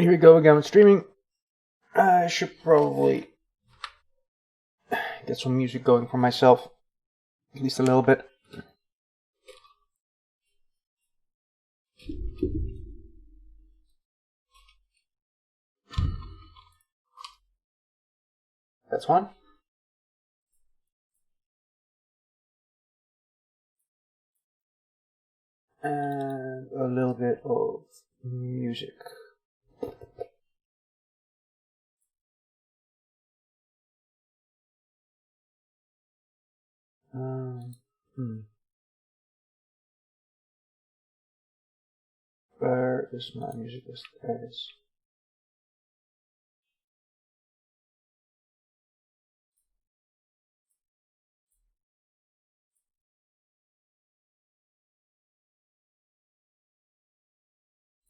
Here we go again with streaming. I should probably get some music going for myself, at least a little bit. That's one. And a little bit of music. Where is my music list? There it is.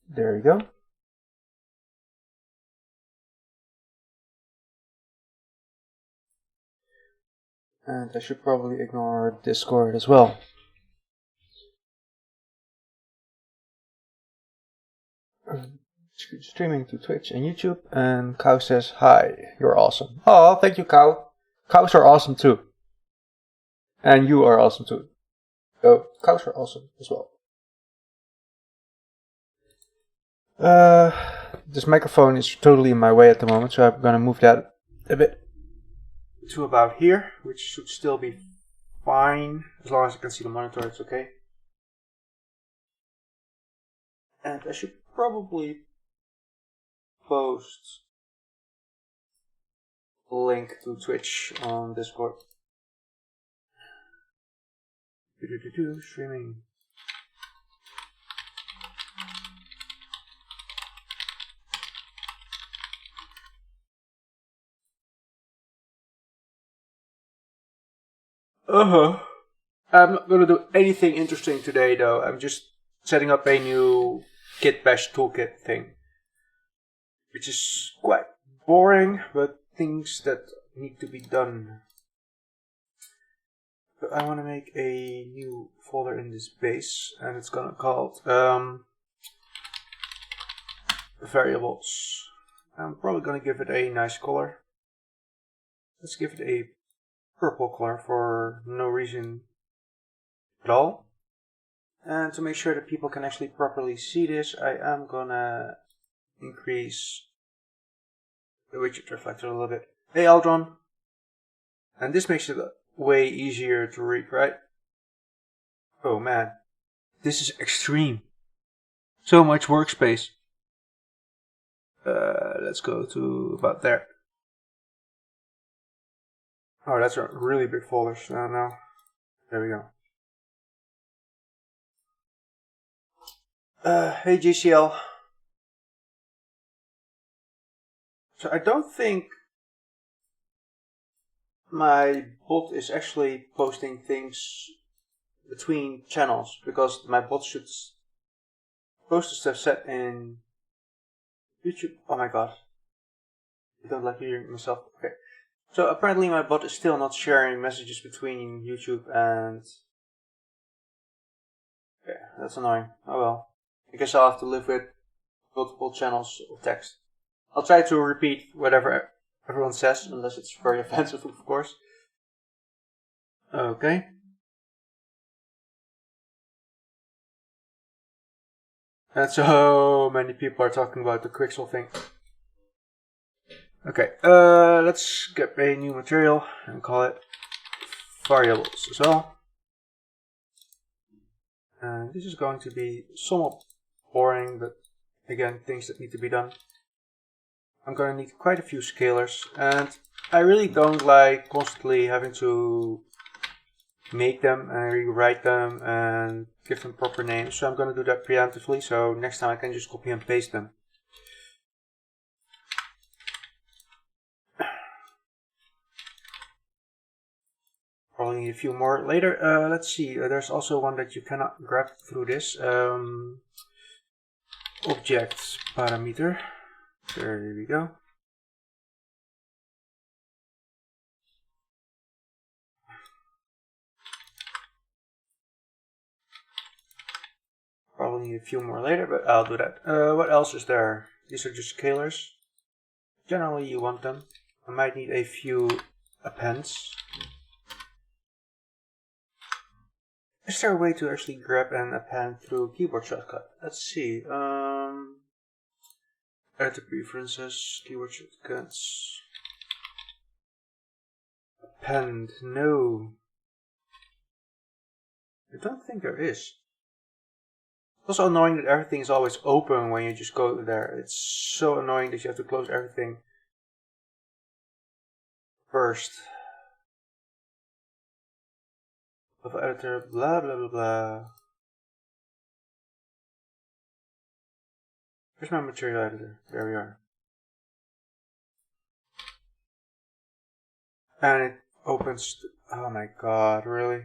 There you go. And I should probably ignore Discord as well. Streaming to Twitch and YouTube, and Cow says, "Hi, you're awesome." Oh, thank you, Cow. Cows are awesome too. And you are awesome too. So, cows are awesome as well. This microphone is totally in my way at the moment, so I'm gonna move that a bit to about here, which should still be fine. As long as I can see the monitor, it's okay. And I should probably post a link to Twitch on Discord. Streaming. I'm not going to do anything interesting today, though. I'm just setting up a new git bash toolkit thing, which is quite boring, but things that need to be done. But I want to make a new folder in this base, and it's gonna called variables. I'm probably gonna give it a nice color. Let's give it a purple color for no reason at all. And to make sure that people can actually properly see this, I am gonna increase the widget reflector a little bit. Hey Aldron! And this makes it way easier to read, right? Oh man, this is extreme. So much workspace. Let's go to about there. Oh, that's a really big folder. So now, there we go. Hey GCL. So I don't think my bot is actually posting things between channels, because my bot should post the stuff set in YouTube. Oh my god. I don't like hearing myself. Okay. So apparently my bot is still not sharing messages between YouTube and... Okay, that's annoying. Oh well. I guess I'll have to live with multiple channels of text. I'll try to repeat whatever everyone says, unless it's very offensive, of course. Okay. And so many people are talking about the Quixel thing. Okay, let's get a new material and call it variables as well. And this is going to be somewhat boring, but again, things that need to be done. I'm going to need quite a few scalars, and I really don't like constantly having to make them and rewrite them and give them proper names, so I'm going to do that preemptively, so next time I can just copy and paste them. Probably need a few more later. Let's see, there's also one that you cannot grab through this. Object parameter. There we go. Probably need a few more later, but I'll do that. What else is there? These are just scalars. Generally you want them. I might need a few appends. Is there a way to actually grab an append through keyboard shortcut? Let's see. Editor preferences, keyboard shortcuts. Append, no. I don't think there is. It's also annoying that everything is always open when you just go there. It's so annoying that you have to close everything first. Of editor, blah blah blah blah. Where's my material editor? There we are. And it opens. Oh my god, really?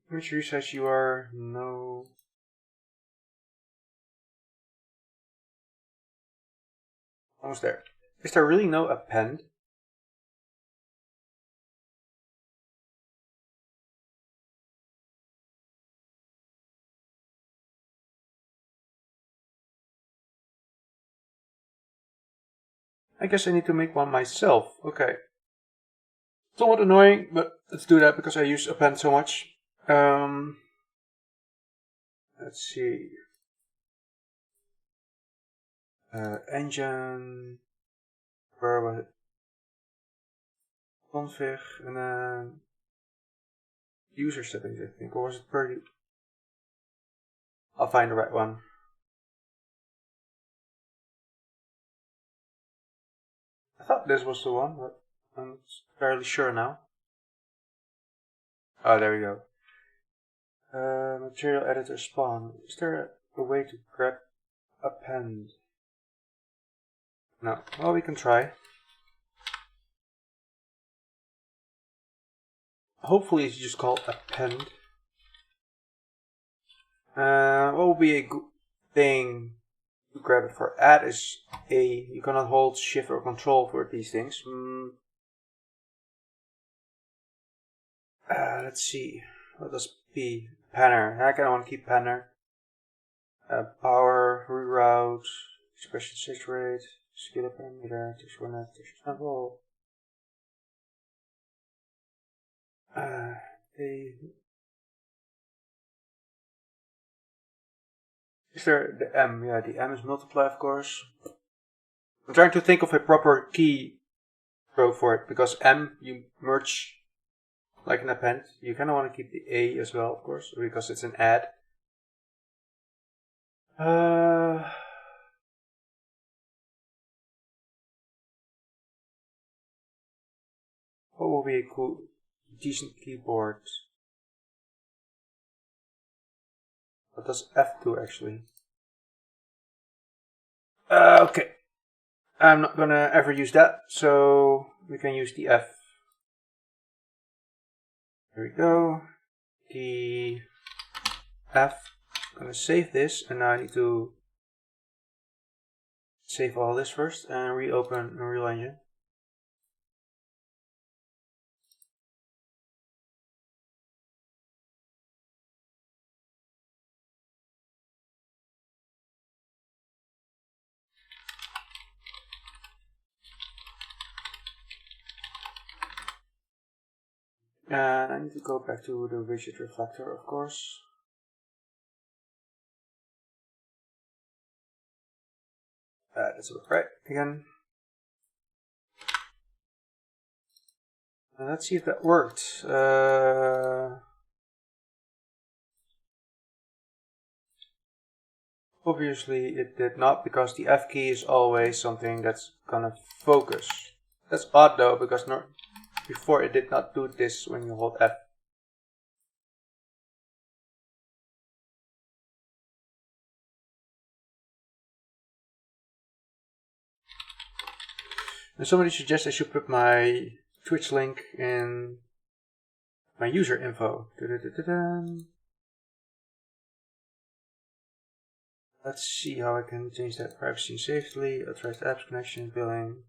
Which resize you are? No. Almost there. Is there really no append? I guess I need to make one myself. Okay. Somewhat annoying, but let's do that because I use append so much. Let's see. Engine. Where was it? Config and then user settings, I think. Or was it per? I'll find the right one. I thought this was the one, but I'm not fairly sure now. Oh, there we go. Material editor spawn. Is there a way to grab append? No. Well, we can try. Hopefully it's just called append. What will be a good thing to grab it for? Add is A. You cannot hold shift or control for these things. Let's see. What does P? Panner. I kind of want to keep panner. Power, reroute, expression saturate, scalar parameter, text format, text sample. Is there the M? Yeah, the M is multiply, of course. I'm trying to think of a proper key stroke for it, because M you merge like an append. You kind of want to keep the A as well, of course, because it's an add. What will be a cool, decent keyboard? What does F do actually? Okay. I'm not gonna ever use that, so we can use the F. There we go. The F. I'm gonna save this, and now I need to save all this first and reopen Unreal Engine. And I need to go back to the rigid reflector, of course. That's right again. And let's see if that worked. Obviously it did not, because the F key is always something that's gonna focus. That's odd though, because before it did not do this when you hold F. And somebody suggests I should put my Twitch link in my user info. Let's see how I can change that. Privacy safely, authorized apps, connection, billing.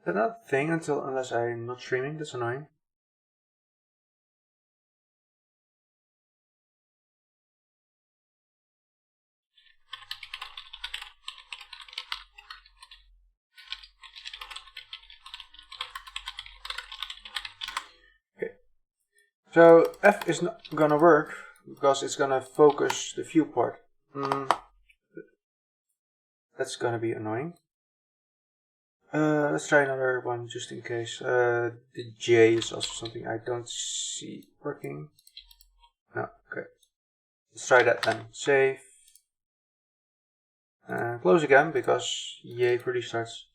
That's not a thing unless I'm not streaming. That's annoying. Okay. So F is not gonna work because it's gonna focus the viewport. That's gonna be annoying. Let's try another one just in case. The J is also something I don't see working. No, okay. Let's try that then. Save. Close again because UE4 restarts.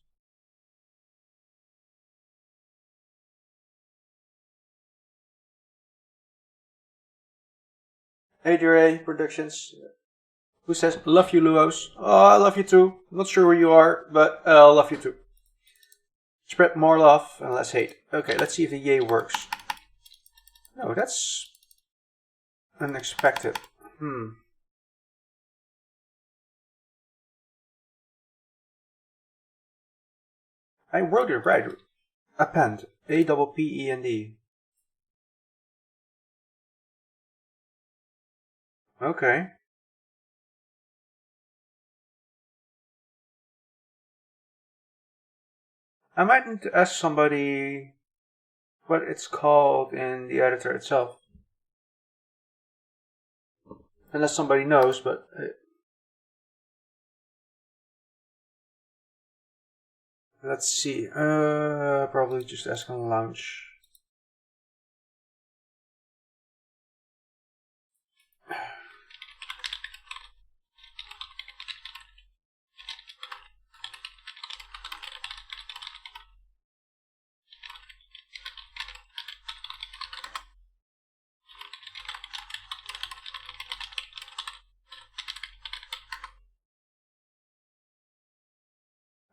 ADRA Productions. Who says, love you, Luos? Oh, I love you too. Not sure where you are, but I love you too. Spread more love and less hate. Okay, let's see if the yay works. No, that's unexpected. I wrote it right. Append. APPEND. Okay. I might need to ask somebody what it's called in the editor itself. Unless somebody knows, but... let's see. Probably just ask on launch.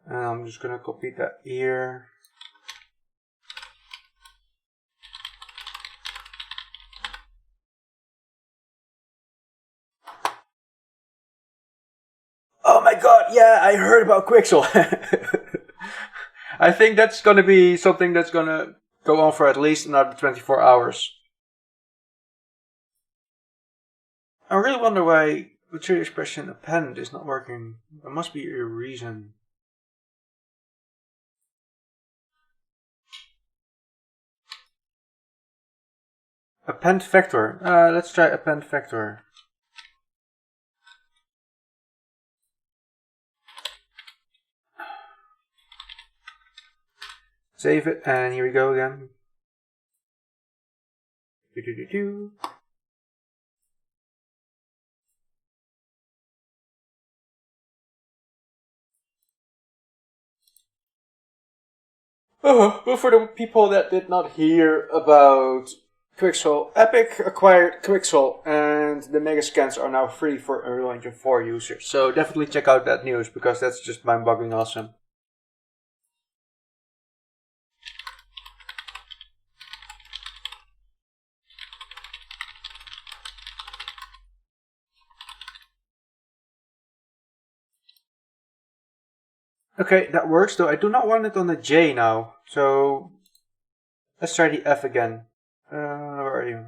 And I'm just gonna copy that here. Oh my god, yeah, I heard about Quixel. I think that's gonna be something that's gonna go on for at least another 24 hours. I really wonder why material expression append is not working. There must be a reason. Append vector. Let's try append vector. Save it, and here we go again. Well, for the people that did not hear about Quixel, Epic acquired Quixel, and the Megascans are now free for Unreal Engine 4 users. So definitely check out that news, because that's just mind-boggling awesome. Okay, that works, though I do not want it on the J now. So let's try the F again. Where are you?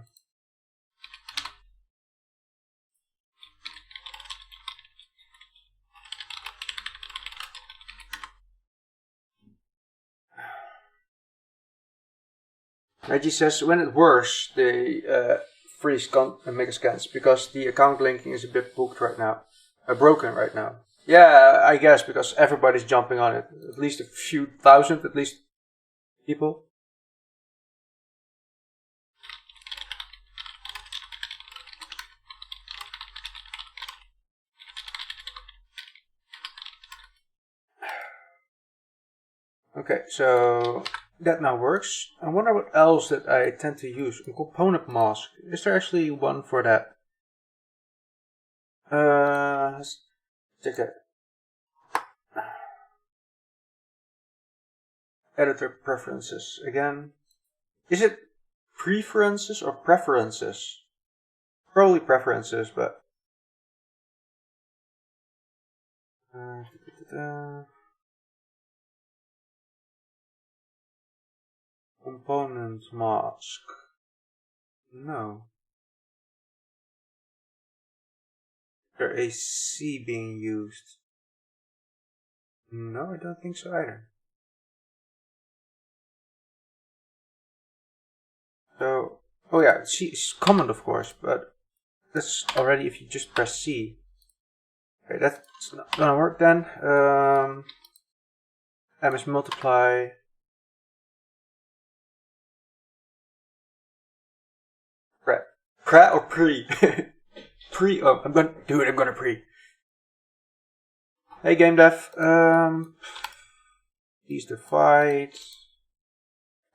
Reggie says when it works, they freeze Megascans because the account linking is a bit booked right now, broken right now. Yeah, I guess because everybody's jumping on it. At least a few thousand, at least people. Okay, so that now works. I wonder what else that I tend to use. A component mask. Is there actually one for that? Let's check that. Editor preferences again. Is it preferences or preferences? Probably preferences, but component mask. No. There a C being used? No, I don't think so either. So, oh yeah, C is command of course, but that's already if you just press C. Okay, that's not gonna work then. M is multiply. Pre or pre? Pre. Oh, I'm gonna pre. Hey game dev. These divide.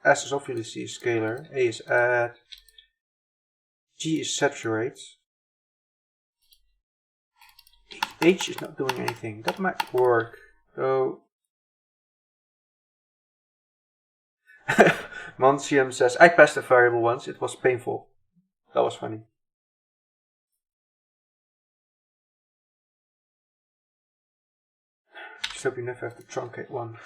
S is obviously a scalar. A is add. G is saturate. H is not doing anything. That might work. So Monsium says, I passed a variable once. It was painful. That was funny. Just hope you never have to truncate one.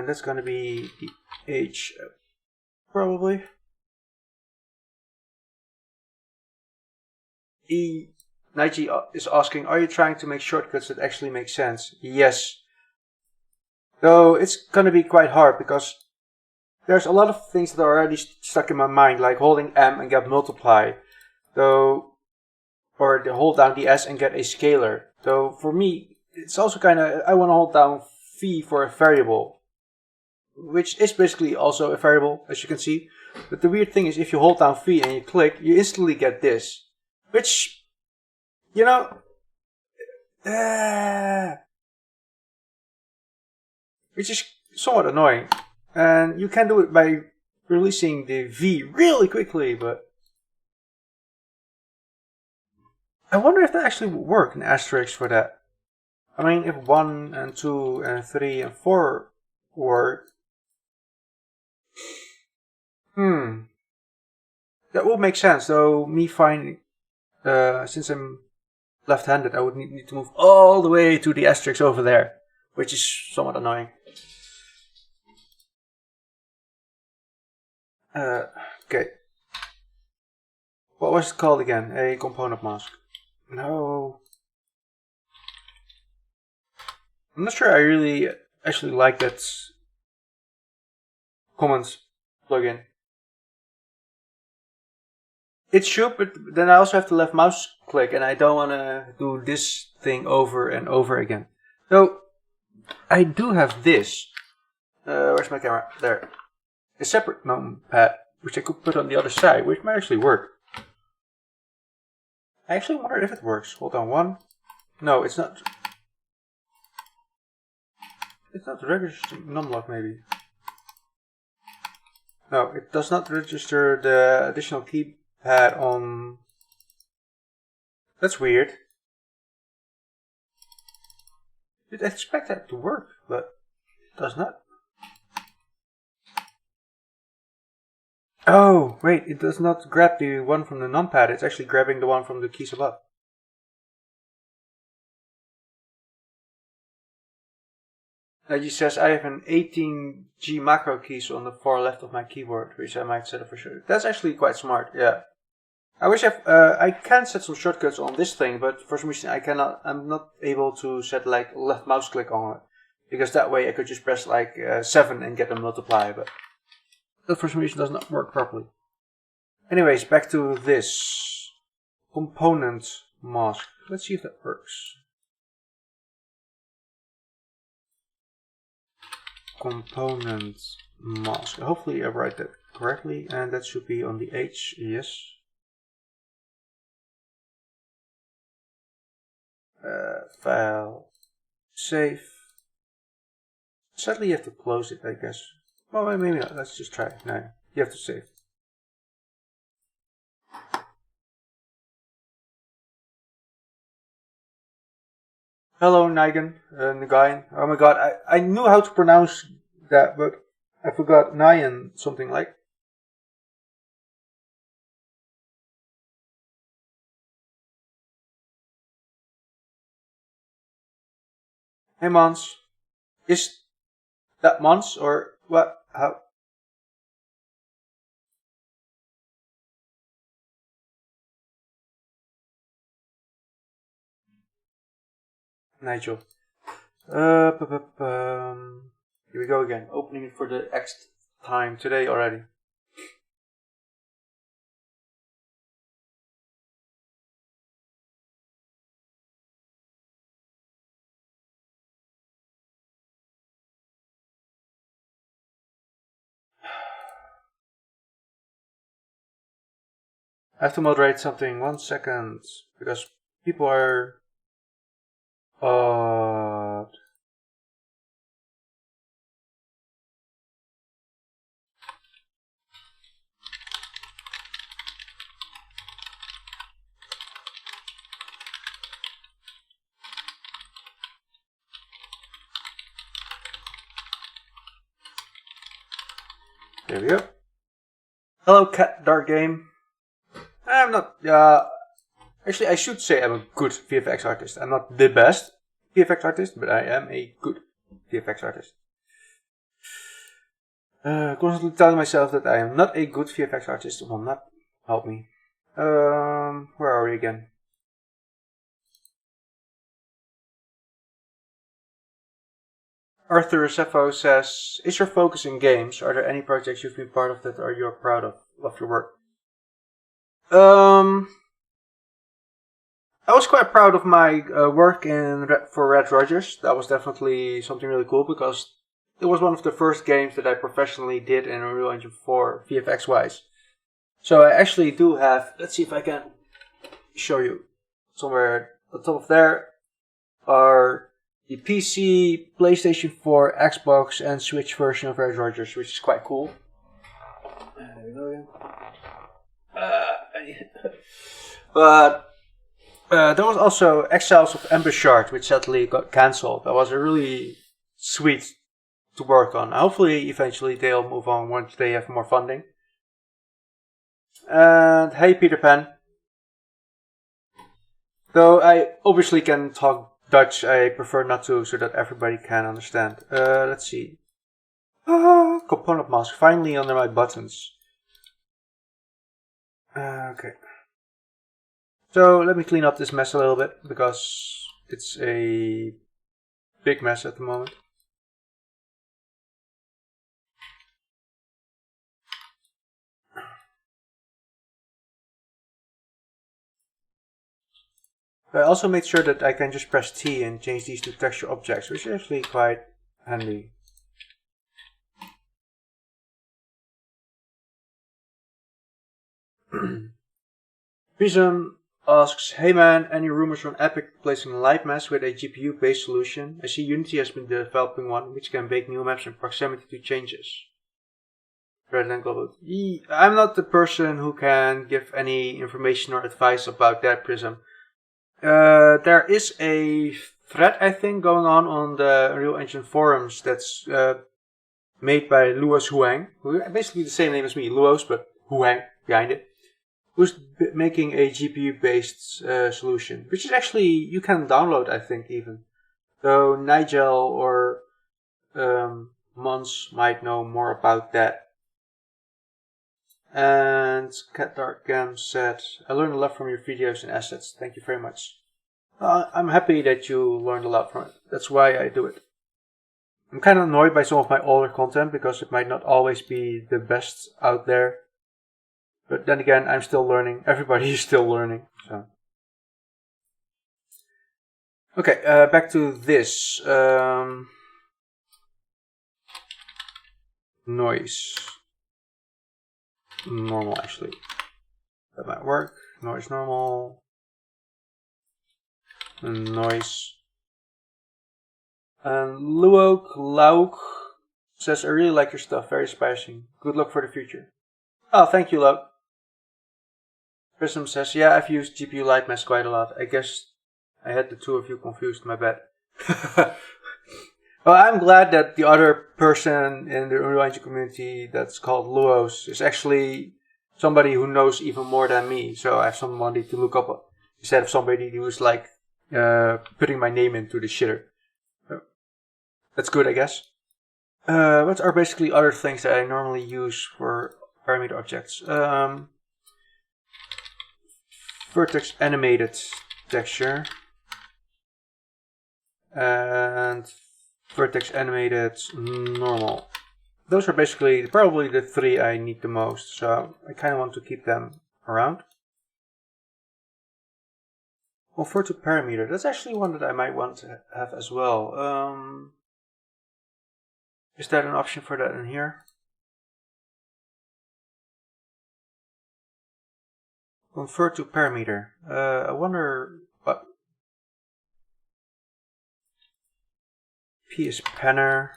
That's gonna be the H, probably. E. Nige is asking, are you trying to make shortcuts that actually make sense? Yes. Though it's gonna be quite hard because there's a lot of things that are already stuck in my mind, like holding M and get multiply. Though, or to hold down the S and get a scalar. Though for me, it's also kinda, I wanna hold down phi for a variable. Which is basically also a variable, as you can see. But the weird thing is, if you hold down phi and you click, you instantly get this. Which, you know, which is somewhat annoying. And you can do it by releasing the V really quickly, but I wonder if that actually would work in asterisk for that. I mean, if 1 and 2 and 3 and 4 work, that would make sense, though me finding, since I'm left-handed, I would need to move all the way to the asterisk over there, which is somewhat annoying. Okay. What was it called again? A component mask. No. I'm not sure I really actually like that comments plugin. It should, but then I also have to left mouse click, and I don't want to do this thing over and over again. So, I do have this. Where's my camera? There. A separate numpad, which I could put on the other side, which might actually work. I actually wonder if it works. Hold on, one. No, it's not. It's not registering numlock, maybe. No, it does not register the additional keypad on. That's weird. You'd expect that to work, but it does not. Oh, wait, it does not grab the one from the numpad, it's actually grabbing the one from the keys above. He says I have an 18G macro keys on the far left of my keyboard, which I might set up for sure. That's actually quite smart, yeah. I wish I can set some shortcuts on this thing, but for some reason I'm not able to set like left mouse click on it. Because that way I could just press like 7 and get a multiply, but that for some reason does not work properly. Anyways, back to this component mask. Let's see if that works. Component mask. Hopefully I write that correctly, and that should be on the H, yes. File, save. Sadly you have to close it, I guess. Well, maybe not. Let's just try. No, you have to save. Hello, Nigan, Nagayan. Oh my god, I knew how to pronounce that, but I forgot Nyan something like. Hey Mons. Is that Mons or what? How? Nigel. Here we go again. Opening it for the X time today already. I have to moderate something. 1 second. Because people are... There we go. Hello, Cat Dark Game. I'm not. Actually, I should say I'm a good VFX artist. I'm not the best VFX artist, but I am a good VFX artist. Constantly telling myself that I am not a good VFX artist will not help me. Where are we again? Arthur Cepho says, is your focus in games? Are there any projects you've been part of that are you proud of? Love your work. I was quite proud of my work for Red Rogers. That was definitely something really cool because it was one of the first games that I professionally did in Unreal Engine 4 VFX wise. So I actually do have, let's see if I can show you somewhere at the top of there are the PC, PlayStation 4, Xbox and Switch version of Red Rogers, which is quite cool. There we go again. But there was also Exiles of Embouchard, which sadly got cancelled. That was a really sweet to work on. Hopefully, eventually they'll move on once they have more funding. And hey, Peter Pan. Though I obviously can talk Dutch, I prefer not to, so that everybody can understand. Let's see. Component mask, finally under my buttons. Okay. So let me clean up this mess a little bit, because it's a big mess at the moment. I also made sure that I can just press T and change these to texture objects, which is actually quite handy. Prism asks, hey man, any rumors on Epic placing light maps with a GPU based solution? I see Unity has been developing one which can bake new maps in proximity to changes. Rather than global. I'm not the person who can give any information or advice about that, Prism. There is a thread, I think, going on the Unreal Engine forums that's made by Luos Huang, who basically the same name as me, Luos, but Huang behind it, who's making a GPU-based solution, which is actually, you can download, I think, even. Though Nigel or Mons might know more about that. And Cat Dark Gam said, I learned a lot from your videos and assets. Thank you very much. I'm happy that you learned a lot from it. That's why I do it. I'm kind of annoyed by some of my older content because it might not always be the best out there. But then again, I'm still learning. Everybody is still learning. So. Okay, back to this. Noise. Normal, actually. That might work. Noise normal. Noise. And Lauk says, I really like your stuff. Very inspiring. Good luck for the future. Oh, thank you, Lauk. Prism says, yeah, I've used GPU Lightmask quite a lot. I guess I had the two of you confused, my bad. Well, I'm glad that the other person in the Unreal Engine community that's called Luos is actually somebody who knows even more than me. So I have somebody to look up instead of somebody who's like putting my name into the shitter. That's good, I guess. What are basically other things that I normally use for parameter objects? Vertex animated texture and vertex animated normal. Those are basically probably the three I need the most, so I kind of want to keep them around. Convert to parameter. That's actually one that I might want to have as well. Is that an option for that in here? Convert to parameter. I wonder what. P is penner.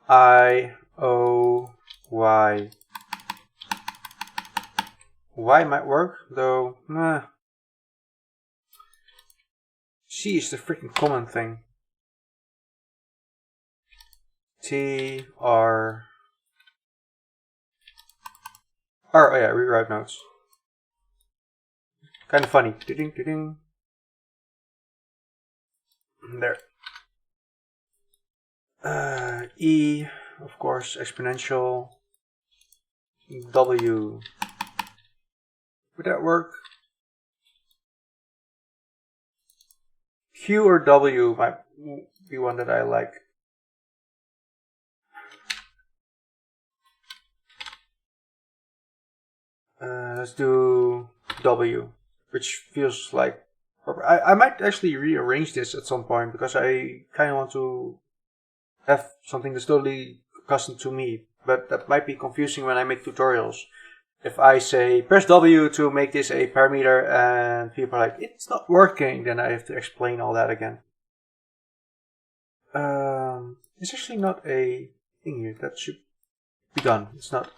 I, O, Y. Y might work, though. Nah. C is the freaking common thing. T, R. R, oh yeah, rewrite notes. Kind of funny. Ding, ding, ding. There. E, of course, exponential. W. Would that work? Q or W might be one that I like. Let's do W, which feels like proper. I might actually rearrange this at some point because I kind of want to have something that's totally custom to me, but that might be confusing when I make tutorials. If I say press W to make this a parameter and people are like, it's not working, then I have to explain all that again. It's actually not a thing here. That should be done. It's not.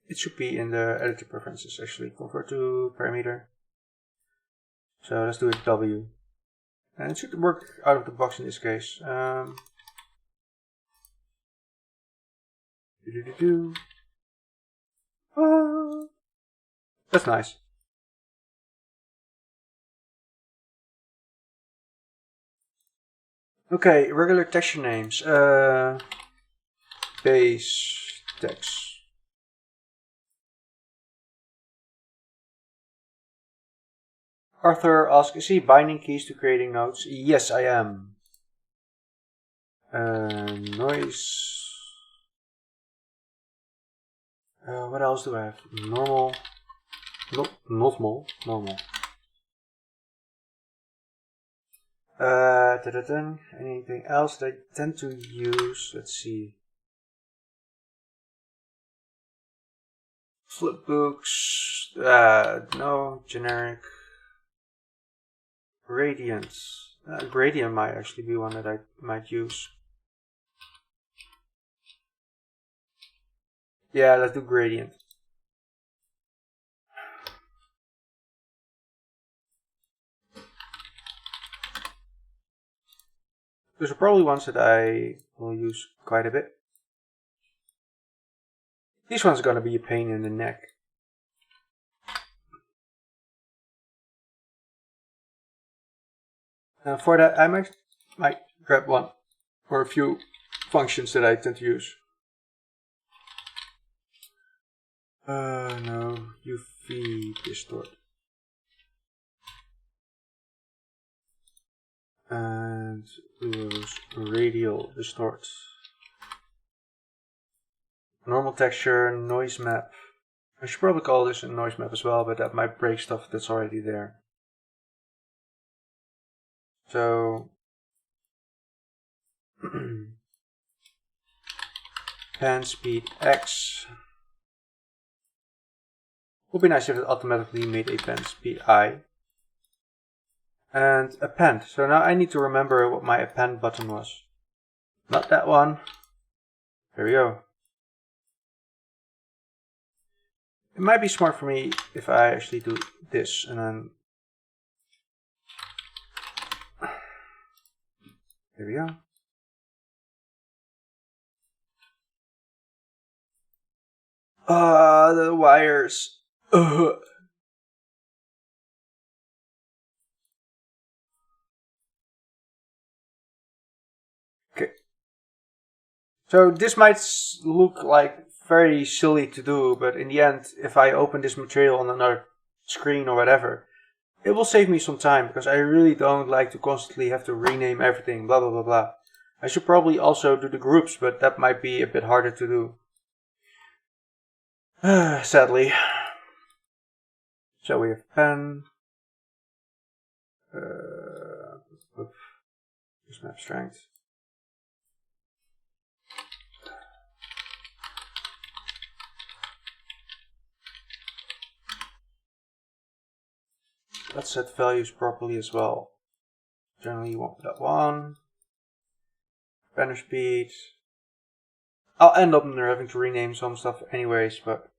It should be in the editor preferences actually. Convert to parameter. So let's do it W. And it should work out of the box in this case. That's nice. Okay, regular texture names. Base text. Arthur asks, is he binding keys to creating nodes? Yes, I am. Noise. What else do I have? Normal. Nope, not normal. Normal. Anything else that I tend to use? Let's see. Flipbooks. No, generic. Gradient. Gradient might actually be one that I might use. Yeah, let's do gradient. Those are probably ones that I will use quite a bit. This one's gonna be a pain in the neck. For that, I might grab one or a few functions that I tend to use. No, UV distort. And use radial distort. Normal texture, noise map. I should probably call this a noise map as well, but that might break stuff that's already there. So pen speed X. Would be nice if it automatically made a pen speed I. And append. So now I need to remember what my append button was. Not that one. There we go. It might be smart for me if I actually do this and then. There we go. The wires. Ugh. So this might look like very silly to do, but in the end, if I open this material on another screen or whatever, it will save me some time, because I really don't like to constantly have to rename everything, blah blah blah blah. I should probably also do the groups, but that might be a bit harder to do. Sadly. So we have pen. Just map strength. Let's set values properly as well. Generally you want that one. Banner speed. I'll end up having to rename some stuff anyways, but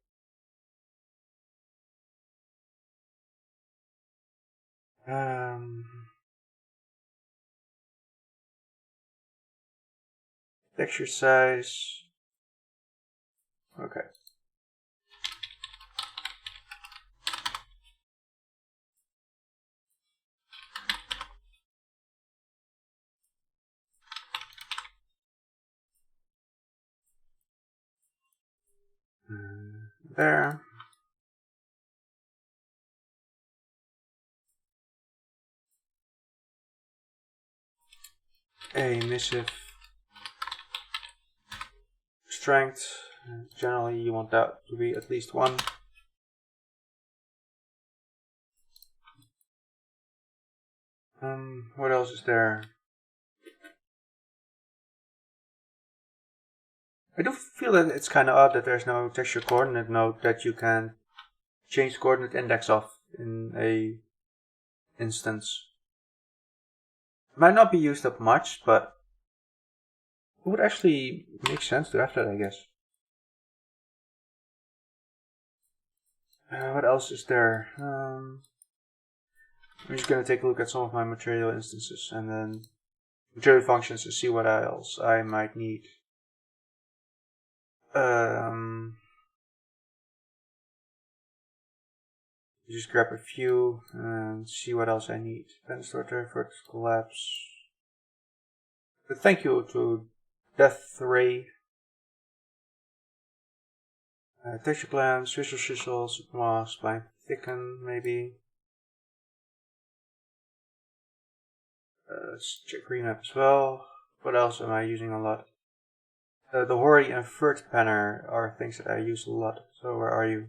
texture size. Okay. There. Emissive strength. Generally you want that to be at least 1. What else is there? I do feel that it's kind of odd that there's no texture coordinate node that you can change the coordinate index of in a instance. It might not be used up much, but it would actually make sense to have that, I guess. What else is there? I'm just going to take a look at some of my material instances and then material functions to see what else I might need. Just grab a few and see what else I need. Pen sorter, vertex collapse. But thank you to Death Ray. Texture glance, visual chisel, supermask, spline thicken, maybe. Let's check remap as well. What else am I using a lot? The Hori and Vert Panner are things that I use a lot. So where are you?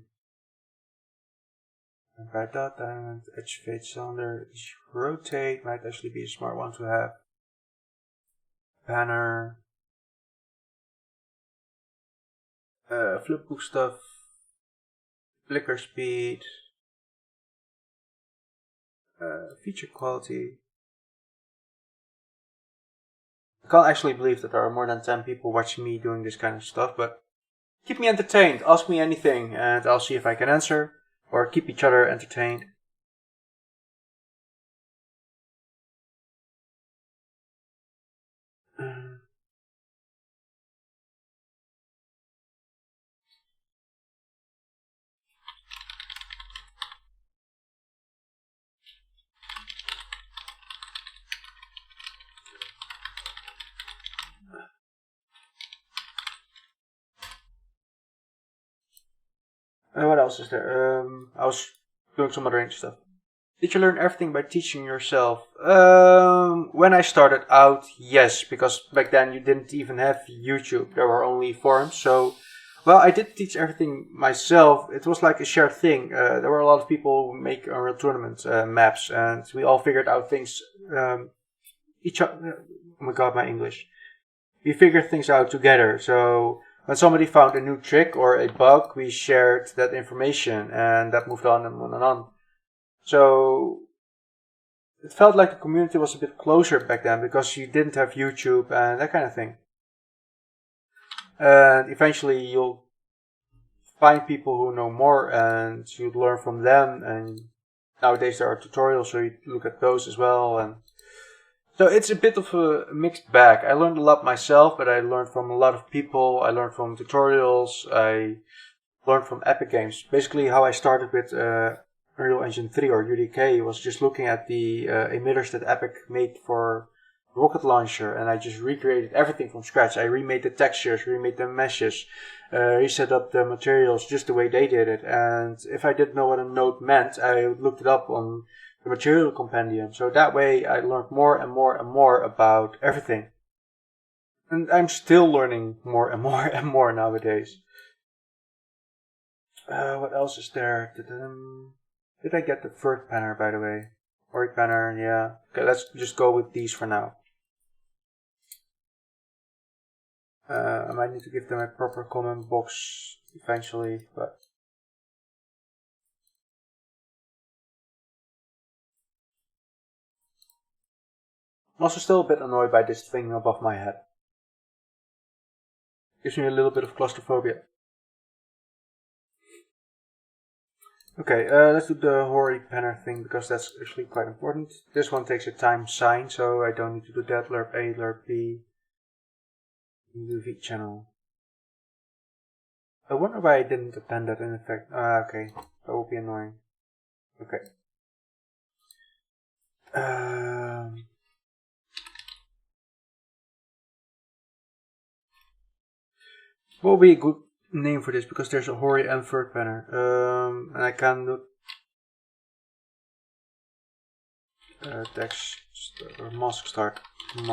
Right dot, diamond, edge fade cylinder, rotate might actually be a smart one to have. Banner. Flipbook stuff. Flicker speed. Feature quality. I can't actually believe that there are more than 10 people watching me doing this kind of stuff, but keep me entertained, ask me anything, and I'll see if I can answer, or keep each other entertained. What else is there? I was doing some other interesting stuff. Did you learn everything by teaching yourself? When I started out, yes, because back then you didn't even have YouTube. There were only forums. So, well, I did teach everything myself. It was like a shared thing. There were a lot of people who make Unreal Tournament maps, and we all figured out things. Oh my god, my English. We figured things out together. So when somebody found a new trick or a bug, we shared that information, and that moved on and on and on. So it felt like the community was a bit closer back then because you didn't have YouTube and that kind of thing. And eventually you'll find people who know more and you'd learn from them. And nowadays there are tutorials, so you look at those as well. And so it's a bit of a mixed bag. I learned a lot myself, but I learned from a lot of people. I learned from tutorials. I learned from Epic Games. Basically how I started with Unreal Engine 3 or UDK was just looking at the emitters that Epic made for rocket launcher and I just recreated everything from scratch. I remade the textures, remade the meshes, reset up the materials just the way they did it. And if I didn't know what a node meant, I looked it up on the material compendium. So that way I learned more and more and more about everything. And I'm still learning more and more and more nowadays. What else is there? Did I get the third panner, by the way? Ori panner, yeah. Okay, let's just go with these for now. I might need to give them a proper comment box eventually, but I'm also still a bit annoyed by this thing above my head. Gives me a little bit of claustrophobia. Okay, let's do the Hori panner thing because that's actually quite important. This one takes a time sign, so I don't need to do that. lerp A, lerp B, UV channel. I wonder why I didn't append that in effect. Okay, that will be annoying. Okay. What would be a good name for this? Because there's a Hori and third panner. And I can do text or mask start, and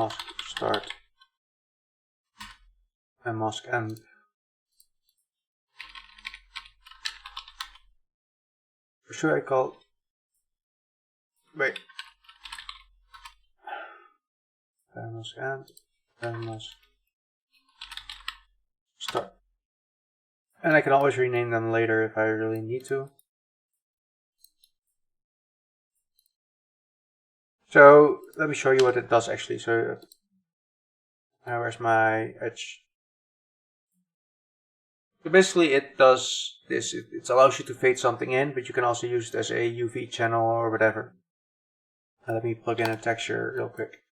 mask end. Or should I call? Wait. Mask end and mask start. And I can always rename them later if I really need to. So let me show you what it does actually. So where's my edge? So basically it does this. It allows you to fade something in, but you can also use it as a UV channel or whatever. Let me plug in a texture real quick.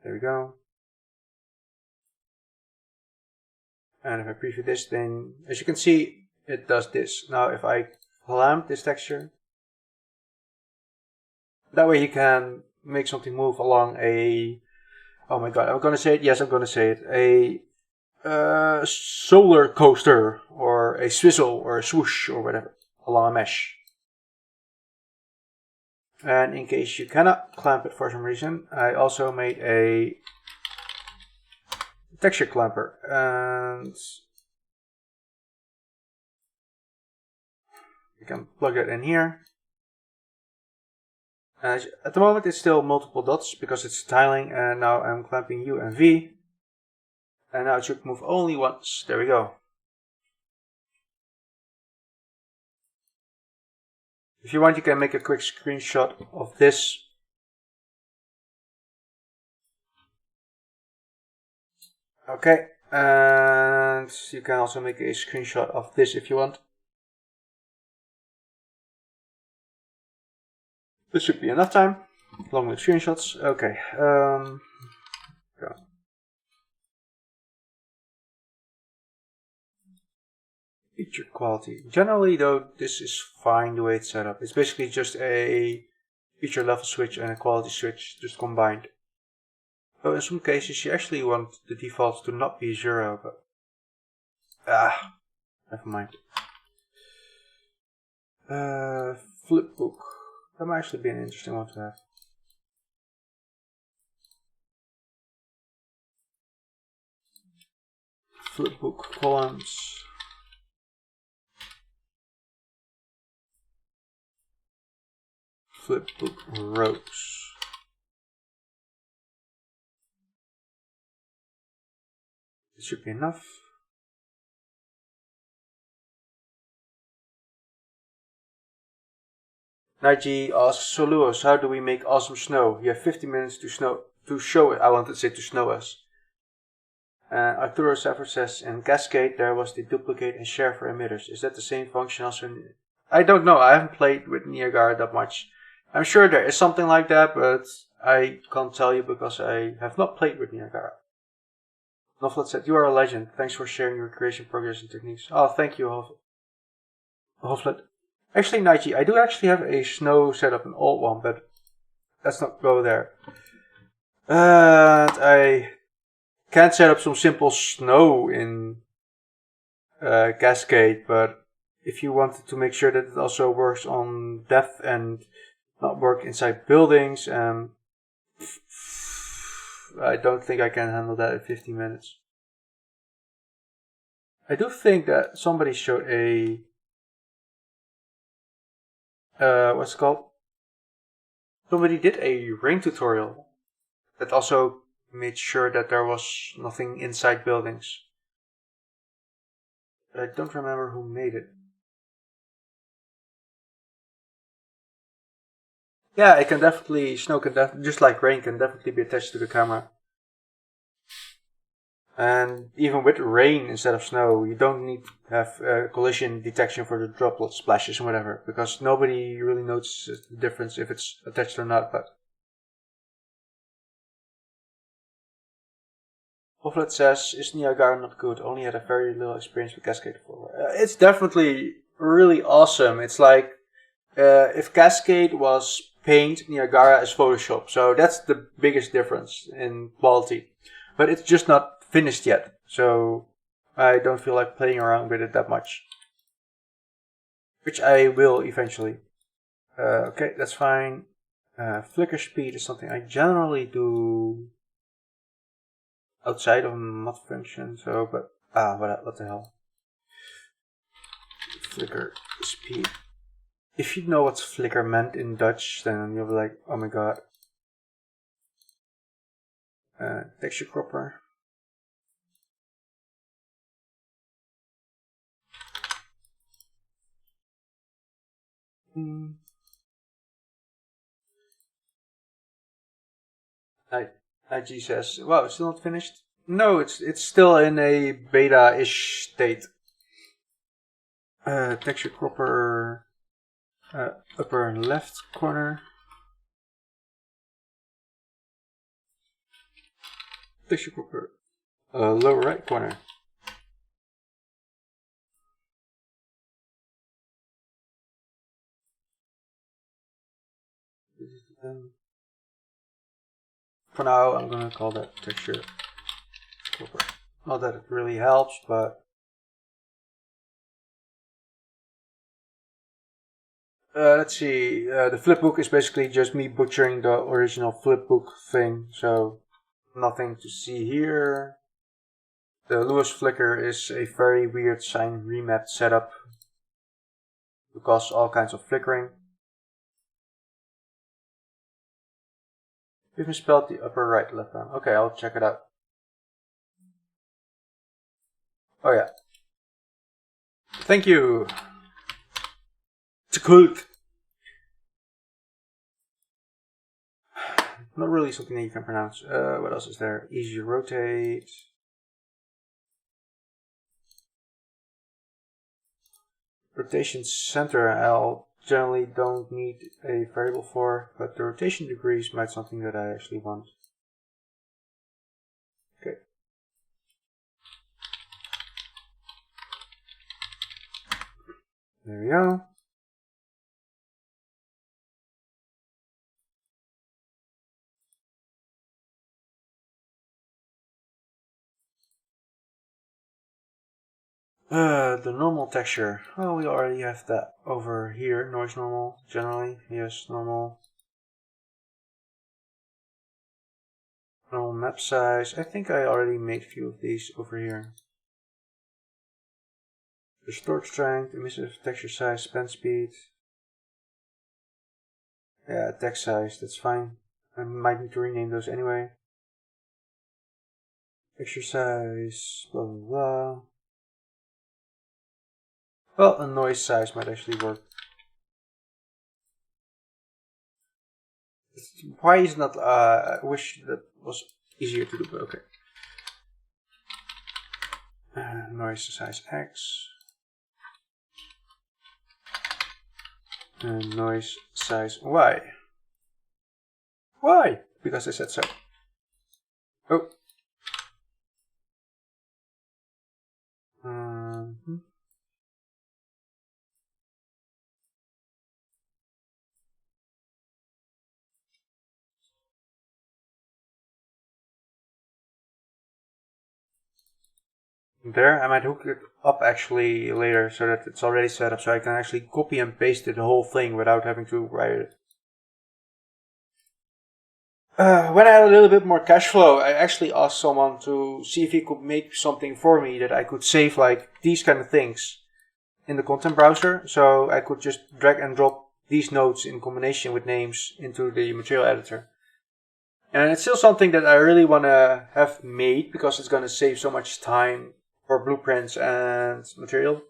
There we go. And if I preview this, then as you can see, it does this. Now if I clamp this texture, that way you can make something move along a, oh my god, I'm gonna say it, yes I'm gonna say it, a solar coaster or a swizzle or a swoosh or whatever along a mesh. And in case you cannot clamp it for some reason, I also made a texture clamper, and you can plug it in here. And at the moment it's still multiple dots because it's tiling, and now I'm clamping U and V, and now it should move only once. There we go. If you want, you can make a quick screenshot of this. Okay, and you can also make a screenshot of this if you want. This should be enough time. Long with screenshots. Okay. Go. Feature quality. Generally, though, this is fine the way it's set up. It's basically just a feature level switch and a quality switch just combined. So in some cases, you actually want the defaults to not be 0, but never mind. Flipbook. That might actually be an interesting one to have. Flipbook columns. Flipbook rows. This should be enough. Nige asks, so Lewis, how do we make awesome snow? You have 50 minutes to show it. I wanted to say to snow us. Arturo Saffer says, in Cascade there was the duplicate and share for emitters. Is that the same function also in... I don't know. I haven't played with Niagara that much. I'm sure there is something like that, but I can't tell you because I have not played with Niagara. Noflet said, you are a legend. Thanks for sharing your creation progress and techniques. Oh, thank you, Hoflet. Actually, Nige, I do actually have a snow setup, an old one, but let's not go there. And I can set up some simple snow in Cascade, but if you wanted to make sure that it also works on depth and not work inside buildings, I don't think I can handle that in 15 minutes. I do think that somebody showed a what's it called? Somebody did a rain tutorial that also made sure that there was nothing inside buildings. But I don't remember who made it. Yeah, it can definitely, snow can just like rain can definitely be attached to the camera. And even with rain instead of snow, you don't need to have collision detection for the droplet splashes and whatever, because nobody really notices the difference if it's attached or not. But Offlet says, is Niagara not good? Only had a very little experience with Cascade 4. It's definitely really awesome. It's like if Cascade was paint, Niagara is Photoshop. So that's the biggest difference in quality. But it's just not finished yet, so I don't feel like playing around with it that much, which I will eventually. Okay, that's fine. Flicker speed is something I generally do outside of mod function, so but what the hell. Flicker speed. If you know what flicker meant in Dutch, then you'll be like, oh my god. Texture cropper. IG says, wow, it's still not finished? No, it's still in a beta-ish state. Texture cropper, upper left corner. Texture cropper, lower right corner. For now, I'm gonna call that texture cropper. Not that it really helps, but let's see. The flipbook is basically just me butchering the original flipbook thing, so nothing to see here. The Lewis flicker is a very weird sign remap setup to cause all kinds of flickering. We've misspelled the upper right left one. Okay, I'll check it out. Oh yeah. Thank you. It's cool. Not really something that you can pronounce. What else is there? Easy rotate. Rotation center, I'll generally don't need a variable for, but the rotation degrees might be something that I actually want. Okay. There we go. The normal texture. Oh, we already have that over here. Noise normal, generally. Yes, normal. Normal map size. I think I already made a few of these over here. Restored strength, emissive texture size, span speed. Yeah, text size, that's fine. I might need to rename those anyway. Texture size, blah blah blah. Well, a noise size might actually work. Why is not? I wish that was easier to do, but okay. Noise size X. And noise size Y. Why? Because I said so. Oh. there. I might hook it up actually later so that it's already set up so I can actually copy and paste it, the whole thing without having to write it. When I had a little bit more cash flow, I actually asked someone to see if he could make something for me that I could save like these kind of things in the content browser. So I could just drag and drop these nodes in combination with names into the material editor. And it's still something that I really want to have made because it's going to save so much time for blueprints and material.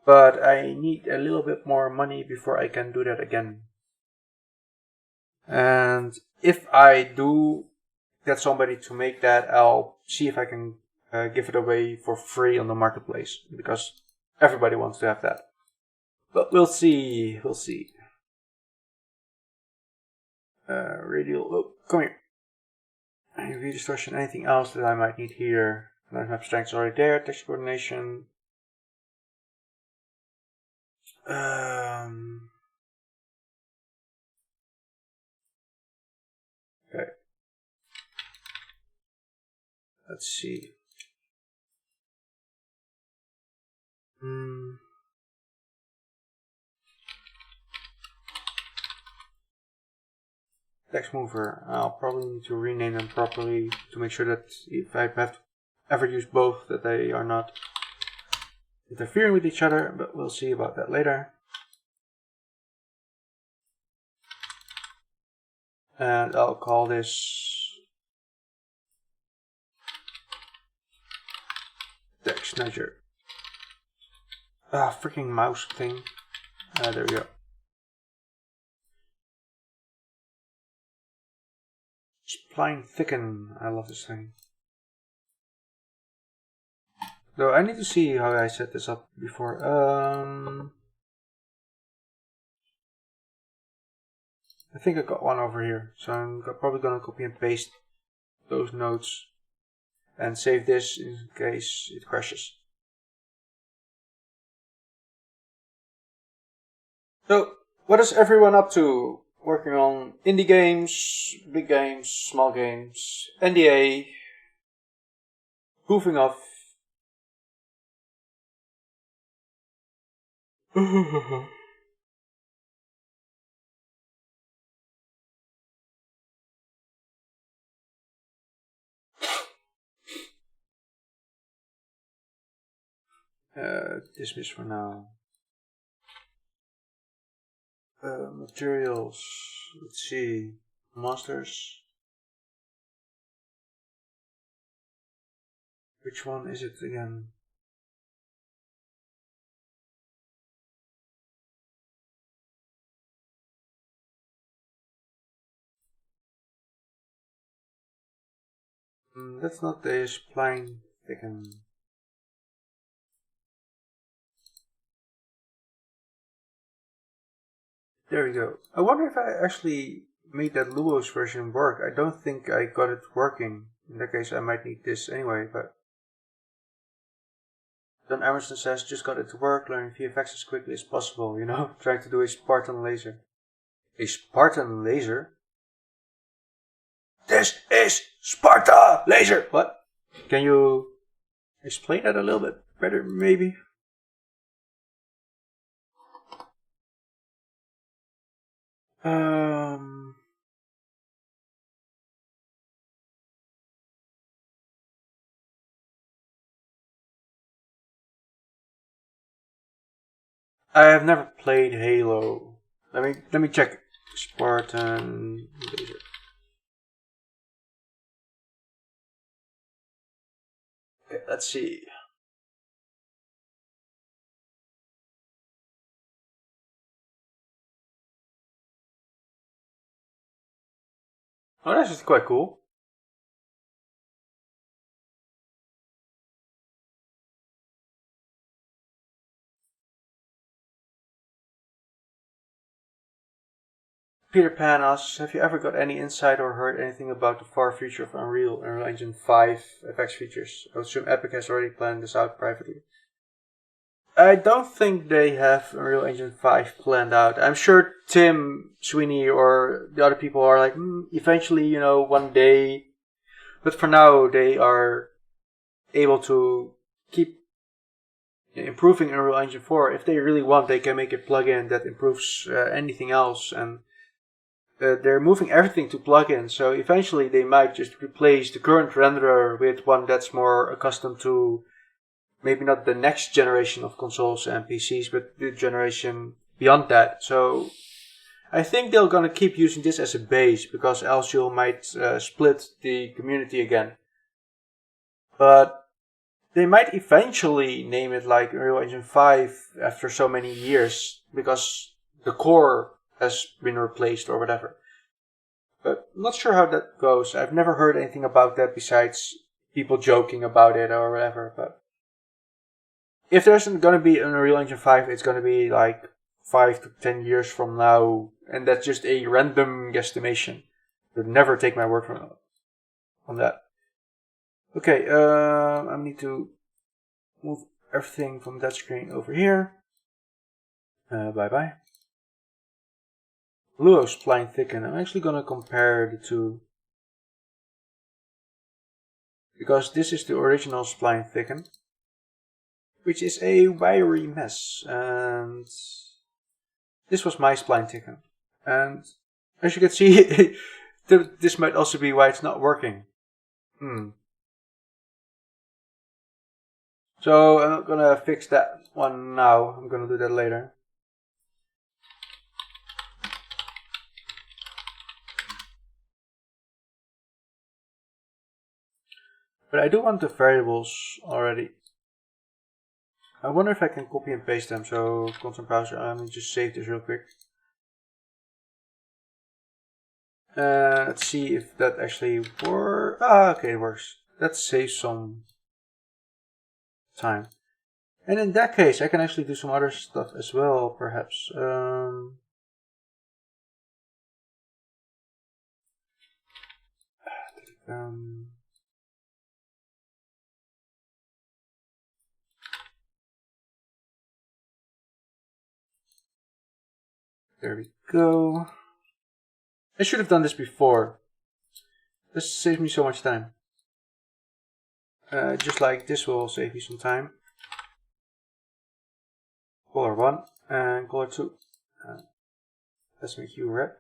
But I need a little bit more money before I can do that again. And if I do get somebody to make that, I'll see if I can give it away for free on the marketplace because everybody wants to have that. But we'll see. We'll see. Radial. Oh, come here. UV distortion. Anything else that I might need here? Map strength is already there. Texture coordination. Okay. Let's see. Text mover. I'll probably need to rename them properly to make sure that if I have to ever use both, that they are not interfering with each other, but we'll see about that later. And I'll call this text measure. Freaking mouse thing. There we go. Spline thicken. I love this thing. Though I need to see how I set this up before. I think I got one over here, so I'm probably gonna copy and paste those nodes and save this in case it crashes. So, what is everyone up to? Working on indie games, big games, small games, NDA, goofing off. Dismiss for now. Materials. Let's see. Masters. Which one is it again? That's not the spline thicken. There we go. I wonder if I actually made that Luos version work. I don't think I got it working. In that case, I might need this anyway, but... Don Emerson says, just got it to work, learning VFX as quickly as possible, you know? Trying to do a Spartan laser. A Spartan laser? This is Sparta laser! What? Can you explain that a little bit better, maybe? I have never played Halo. Let me check. Spartan laser. Okay, let's see. Oh, that's just quite cool. Peter Pan asks, have you ever got any insight or heard anything about the far future of Unreal Engine 5 FX features? I assume Epic has already planned this out privately. I don't think they have Unreal Engine 5 planned out. I'm sure Tim Sweeney or the other people are like, eventually, you know, one day. But for now, they are able to keep improving Unreal Engine 4. If they really want, they can make a plugin that improves anything else, and they're moving everything to plugins, so eventually they might just replace the current renderer with one that's more accustomed to maybe not the next generation of consoles and PCs, but the generation beyond that. So I think they're gonna keep using this as a base, because else you might split the community again. But they might eventually name it like Unreal Engine 5 after so many years, because the core has been replaced or whatever. But I'm not sure how that goes. I've never heard anything about that besides people joking about it or whatever. But if there's going to be an Unreal Engine 5, it's going to be like 5 to 10 years from now. And that's just a random guesstimation. You'll never take my word on that. Okay, I need to move everything from that screen over here. Bye-bye. Luo spline thicken. I'm actually going to compare the two, because this is the original spline thicken, which is a wiry mess, and this was my spline thicken. And as you can see, this might also be why it's not working. So I'm not going to fix that one now. I'm going to do that later. But I do want the variables already. I wonder if I can copy and paste them. So content browser, let me just save this real quick. Let's see if that actually works. Okay, it works. That saves some time. And in that case, I can actually do some other stuff as well, perhaps. There we go. I should have done this before. This saves me so much time. Just like this will save you some time. Color 1 and color 2. Let's make you red.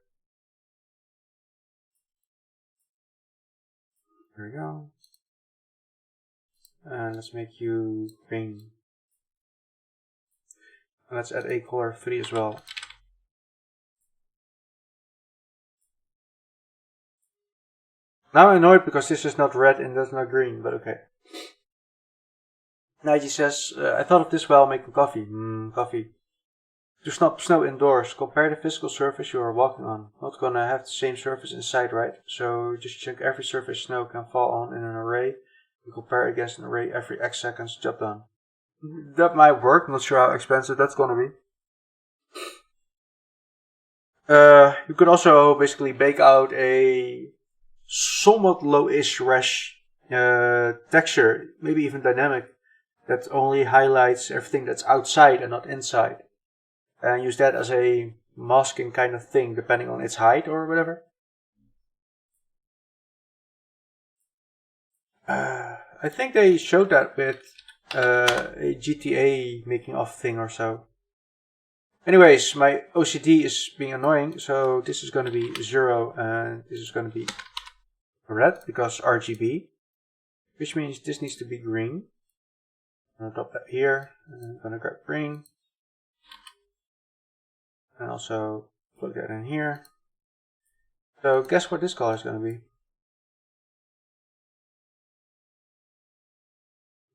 There we go. And let's make you green. And let's add a color 3 as well. Now I'm annoyed because this is not red and that's not green, but okay. Nigel says, I thought of this while making coffee. Coffee. To stop snow indoors, compare the physical surface you are walking on. Not gonna have the same surface inside, right? So just check every surface snow can fall on in an array and compare against an array every X seconds. Job done. That might work, not sure how expensive that's gonna be. You could also basically bake out a somewhat low-ish res texture, maybe even dynamic, that only highlights everything that's outside and not inside. And use that as a masking kind of thing, depending on its height or whatever. I think they showed that with a GTA making of thing or so. Anyways, my OCD is being annoying, so this is going to be 0 and this is going to be red because RGB, which means this needs to be green. I'm going to drop that here, and I'm going to grab green. And also plug that in here. So guess what this color is going to be?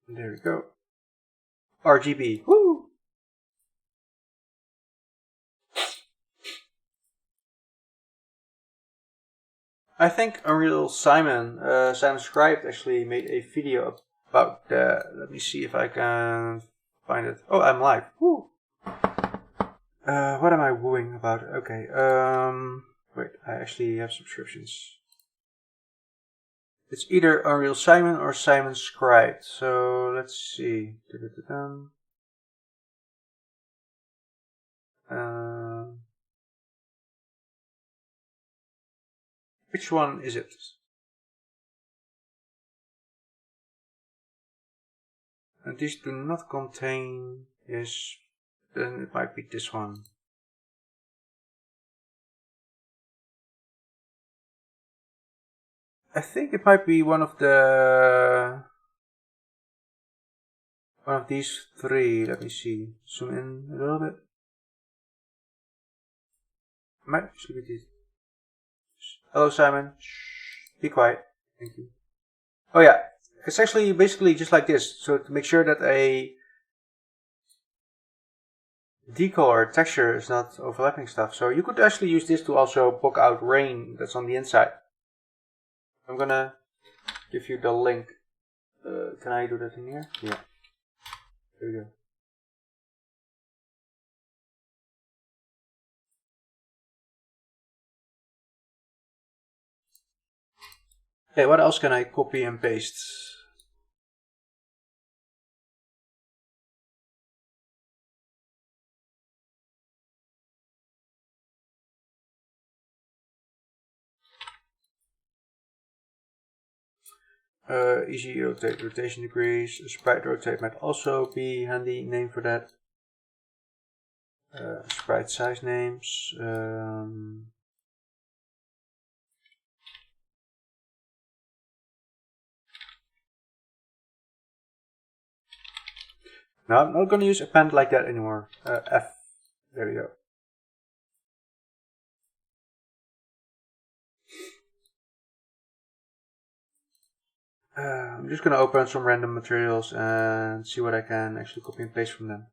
And there we go. RGB. Woo! I think Unreal Simon Scribed actually made a video about that. Let me see if I can find it. Oh, I'm live. Woo! What am I wooing about? Okay. Wait, I actually have subscriptions. It's either Unreal Simon or Simon Scribed. So let's see. Which one is it? and these do not contain is, then it might be this one. I think it might be one of these three. Let me see. Zoom in a little bit. Might actually be these. Hello, Simon. Shh, be quiet. Thank you. Oh yeah, it's actually basically just like this. So to make sure that a decolor texture is not overlapping stuff. So you could actually use this to also block out rain that's on the inside. I'm gonna give you the link. Can I do that in here? Yeah. There we go. Okay, what else can I copy and paste? Easy rotation degrees. Sprite rotate might also be handy name for that. Sprite size names. No, I'm not going to use append like that anymore. F. There we go. I'm just going to open some random materials and see what I can actually copy and paste from them.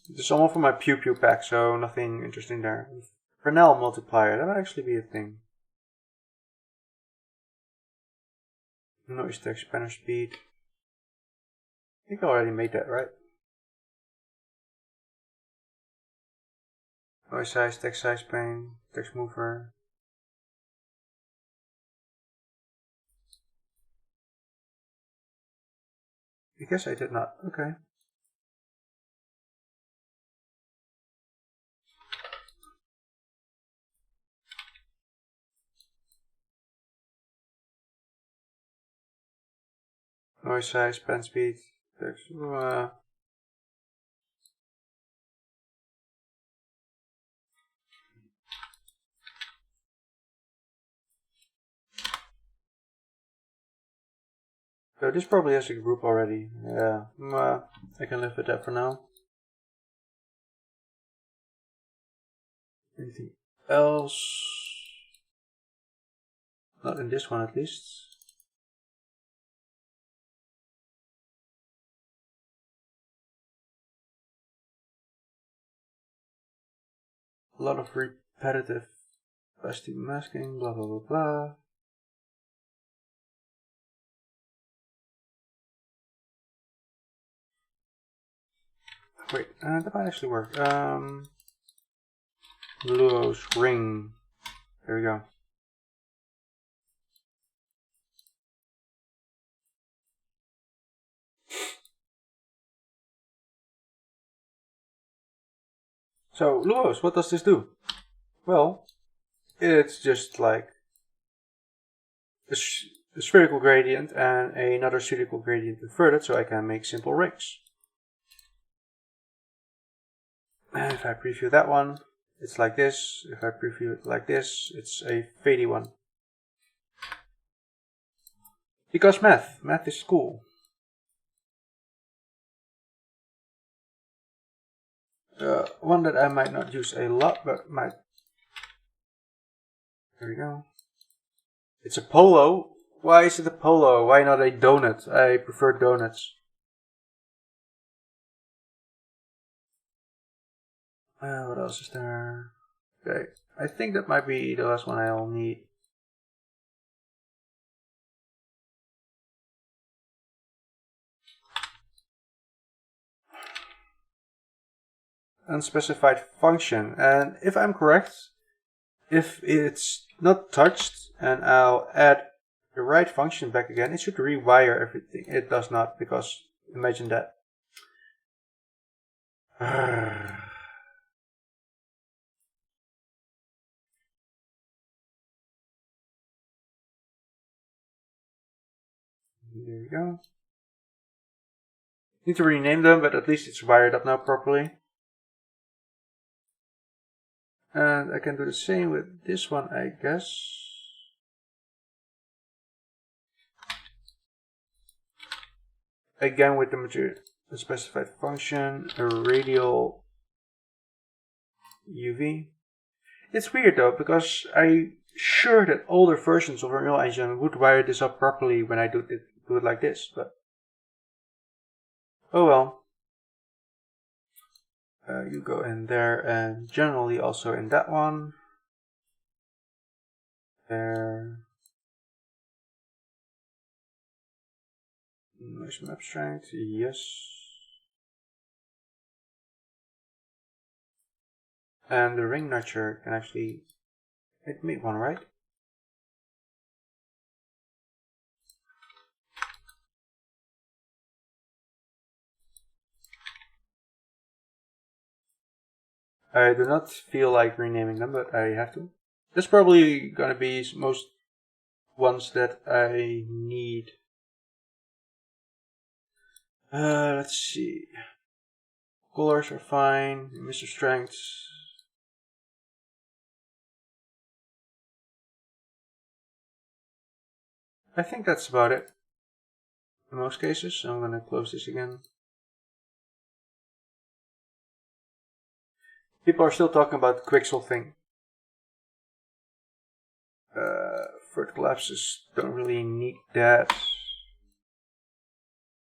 This is all for my Pew Pew pack, so nothing interesting there. Fresnel multiplier, that might actually be a thing. Noise text banner speed. I think I already made that, right? Noise size, text size pane, text mover. I guess I did not. Okay. Noise size, pen speed, text. So this probably has a group already. Yeah, I can live with that for now. Anything else? Not in this one at least. A lot of repetitive plastic masking, blah blah blah blah. Wait, that might actually work. Luo's ring. There we go. So, Luo's, what does this do? Well, it's just like a spherical gradient and another spherical gradient inverted, so I can make simple rings. And if I preview that one, it's like this. If I preview it like this, it's a fadey one. Because math is cool. One that I might not use a lot, but might. There we go. It's a polo. Why is it a polo? Why not a donut? I prefer donuts. What else is there? Okay, I think that might be the last one I'll need. Unspecified function, and if I'm correct, if it's not touched and I'll add the right function back again, it should rewire everything. It does not, because imagine that. There we go. Need to rename them, but at least it's wired up now properly. And I can do the same with this one, I guess. Again with the specified function, a radial UV. It's weird though, because I'm sure that older versions of Unreal Engine would wire this up properly when I do it like this, but oh well. You go in there, and generally also in that one. There. Noise map strength, yes. And the ring notcher can actually make one, right? I do not feel like renaming them, but I have to. That's probably gonna be most ones that I need. Let's see. Colors are fine. Mr. Strengths. I think that's about it. In most cases, I'm gonna close this again. People are still talking about the Quixel thing. Vertical ellipses don't really need that.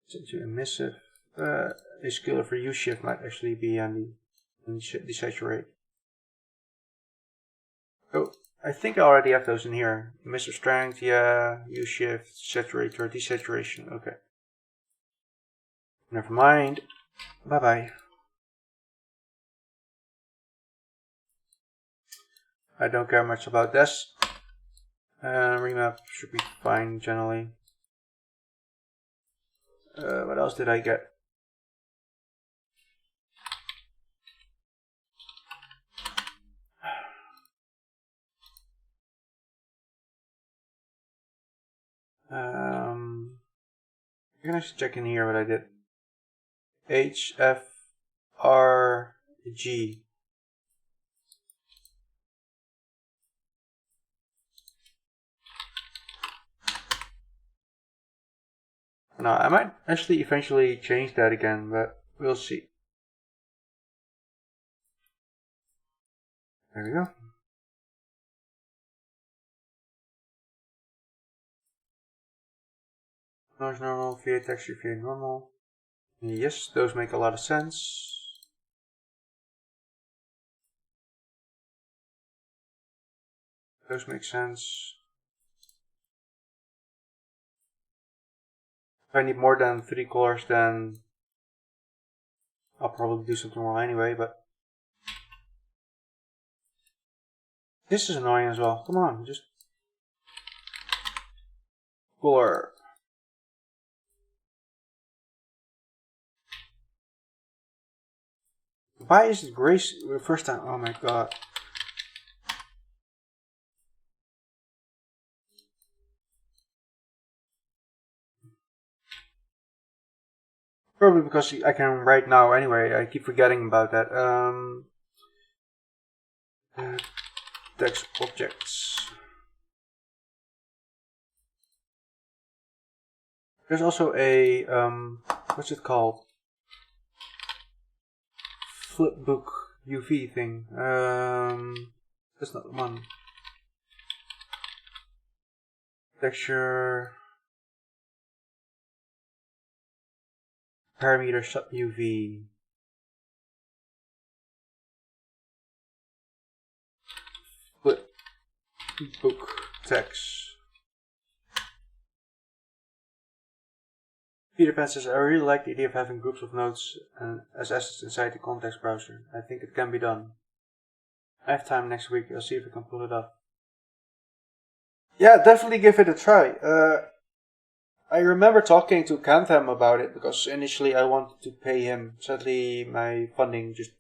Send you emissive. A scaler for U-shift might actually be on the desaturate. Oh, I think I already have those in here. Emissive strength, yeah. U-shift, saturate or desaturation. Okay. Never mind. Bye bye. I don't care much about this. Remap should be fine generally. What else did I get? You can actually check in here what I did. HFRG. Now, I might actually eventually change that again, but we'll see. There we go. Noise normal, via texture, via normal. Yes, those make a lot of sense. Those make sense. If I need more than 3 colors, then I'll probably do something more anyway, but this is annoying as well. Come on, just color. Why is it gray the first time? Oh my god. Probably because I can write now anyway. I keep forgetting about that. Text objects. There's also a what's it called? Flipbook UV thing. That's not the one. Texture. Parameter sub UV. Flipbook text. Peter Pan says, I really like the idea of having groups of nodes as assets inside the context browser. I think it can be done. I have time next week. I'll see if I can pull it off. Yeah, definitely give it a try. I remember talking to Kantham about it because initially I wanted to pay him. Sadly, my funding just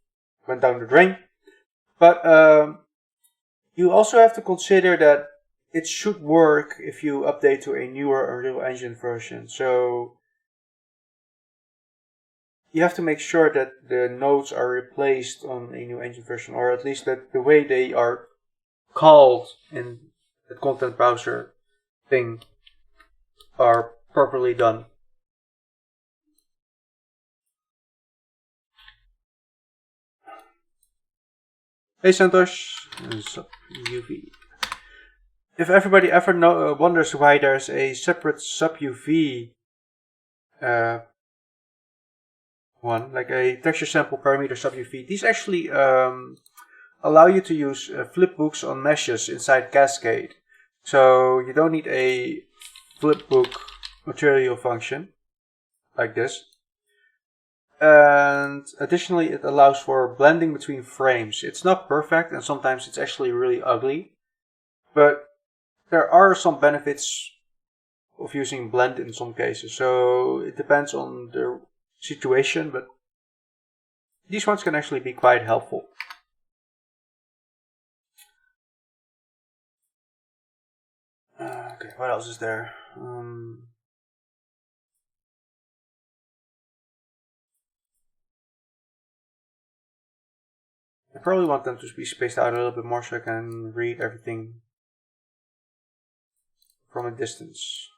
went down the drain. But you also have to consider that it should work if you update to a newer Unreal Engine version. So you have to make sure that the nodes are replaced on a new engine version, or at least that the way they are called in the content browser thing are properly done. Hey Santosh, sub-UV. If everybody ever wonders why there's a separate sub-UV one, like a texture sample parameter sub-UV, these actually allow you to use flipbooks on meshes inside Cascade. So you don't need a flipbook material function like this. And additionally, it allows for blending between frames. It's not perfect, and sometimes it's actually really ugly, but there are some benefits of using blend in some cases. So it depends on the situation, but these ones can actually be quite helpful. Okay, what else is there? I probably want them to be spaced out a little bit more so I can read everything from a distance.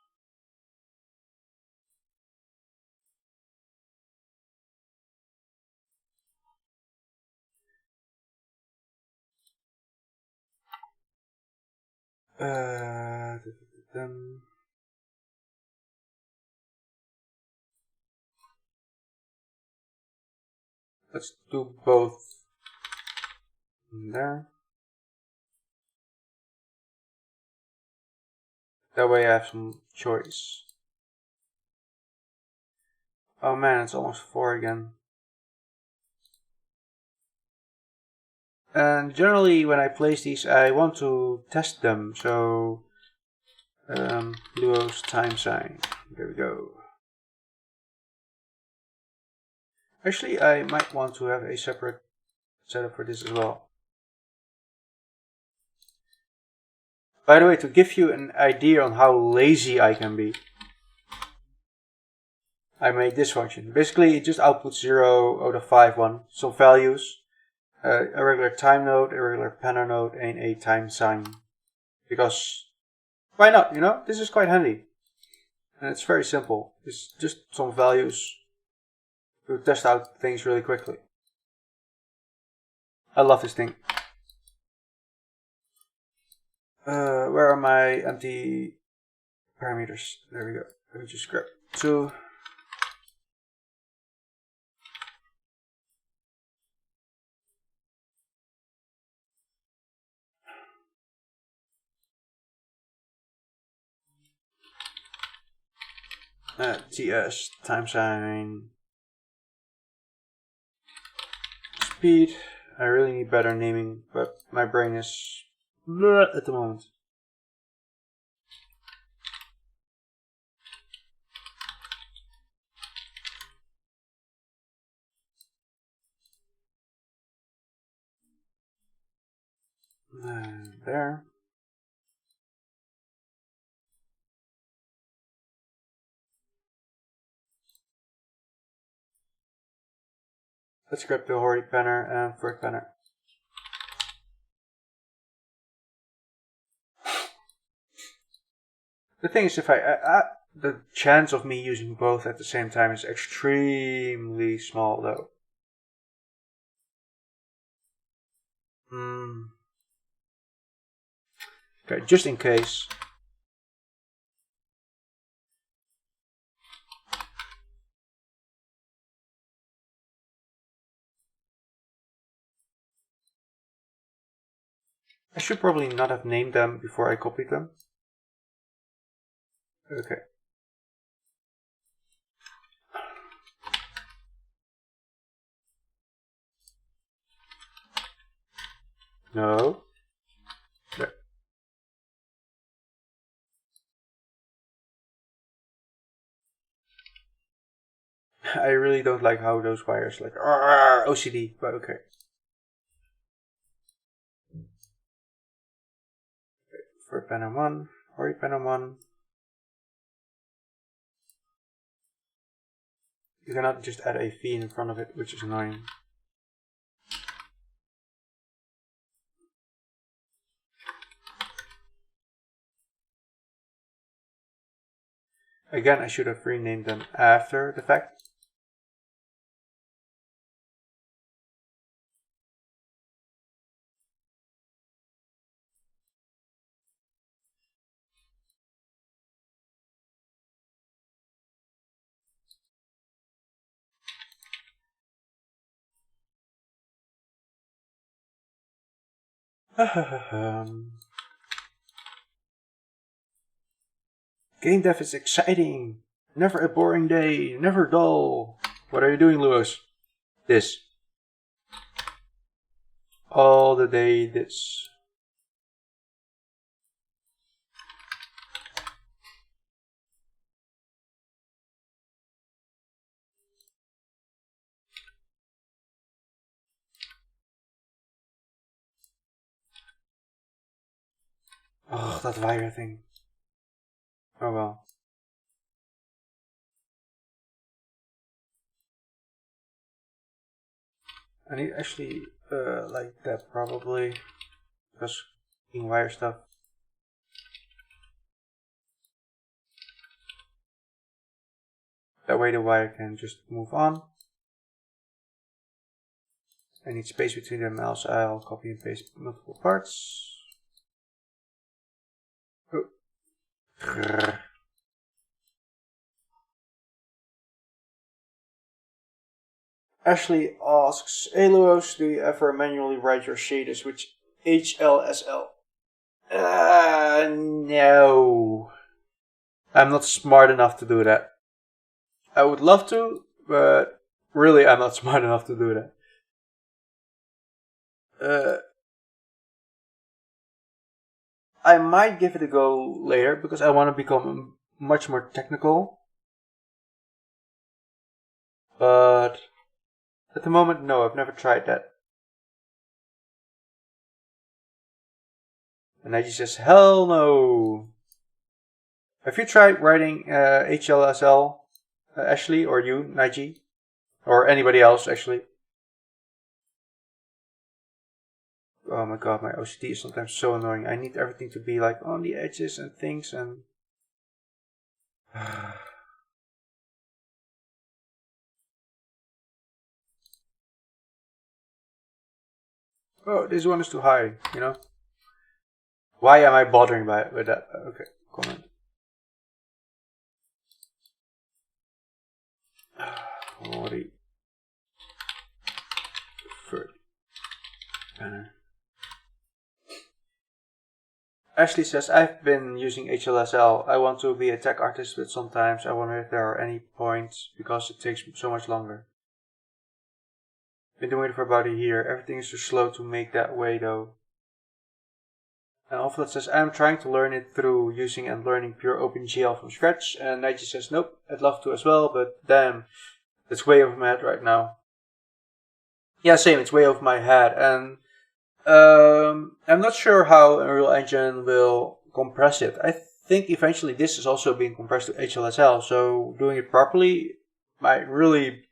Let's do both there. That way I have some choice. Oh man, it's almost 4 again. And generally when I place these I want to test them, so Luo's time sign, there we go. Actually I might want to have a separate setup for this as well. By the way, to give you an idea on how lazy I can be, I made this function. Basically it just outputs 0 out of 5 some values. A regular time node, a regular panner node, and a time sign. Because why not, you know? This is quite handy. And it's very simple. It's just some values to test out things really quickly. I love this thing. Where are my empty parameters? There we go. Let me just grab 2. TS, time sign, speed. I really need better naming, but my brain is at the moment. There. Let's grab the Hori panner and Fert panner. The thing is, if the chance of me using both at the same time is extremely small, though. Okay, just in case. I should probably not have named them before I copied them. Okay. No. There. I really don't like how those wires like OCD, but okay. for pen and 1, or pen and 1. You cannot just add a V in front of it, which is annoying. Again, I should have renamed them after the fact. Game dev is exciting. Never a boring day. Never dull. What are you doing, Lewis? This. All the day this. Oh, that wire thing. Oh well. I need actually like that probably, because in wire stuff. That way the wire can just move on. I need space between them, else I'll copy and paste multiple parts. Oh. Ashley asks, hey Lewis, do you ever manually write your shaders with HLSL? No. I'm not smart enough to do that. I would love to, but really I'm not smart enough to do that. I might give it a go later because I want to become much more technical. But at the moment, no, I've never tried that. And Nige says, hell no. Have you tried writing HLSL, Ashley, or you, Nige? Or anybody else, actually? Oh my god, my OCD is sometimes so annoying. I need everything to be like on the edges and things and... Oh, this one is too high, you know? Why am I bothering with that? Okay, comment. Already. Ashley says, I've been using HLSL. I want to be a tech artist, but sometimes I wonder if there are any points because it takes so much longer. Been doing it for about a year. Everything is too slow to make that way though. And Offlet says, I'm trying to learn it through using and learning pure OpenGL from scratch. And Nige says, nope, I'd love to as well, but damn, it's way over my head right now. Yeah, same, it's way over my head. And I'm not sure how Unreal Engine will compress it. I think eventually this is also being compressed to HLSL, so doing it properly might really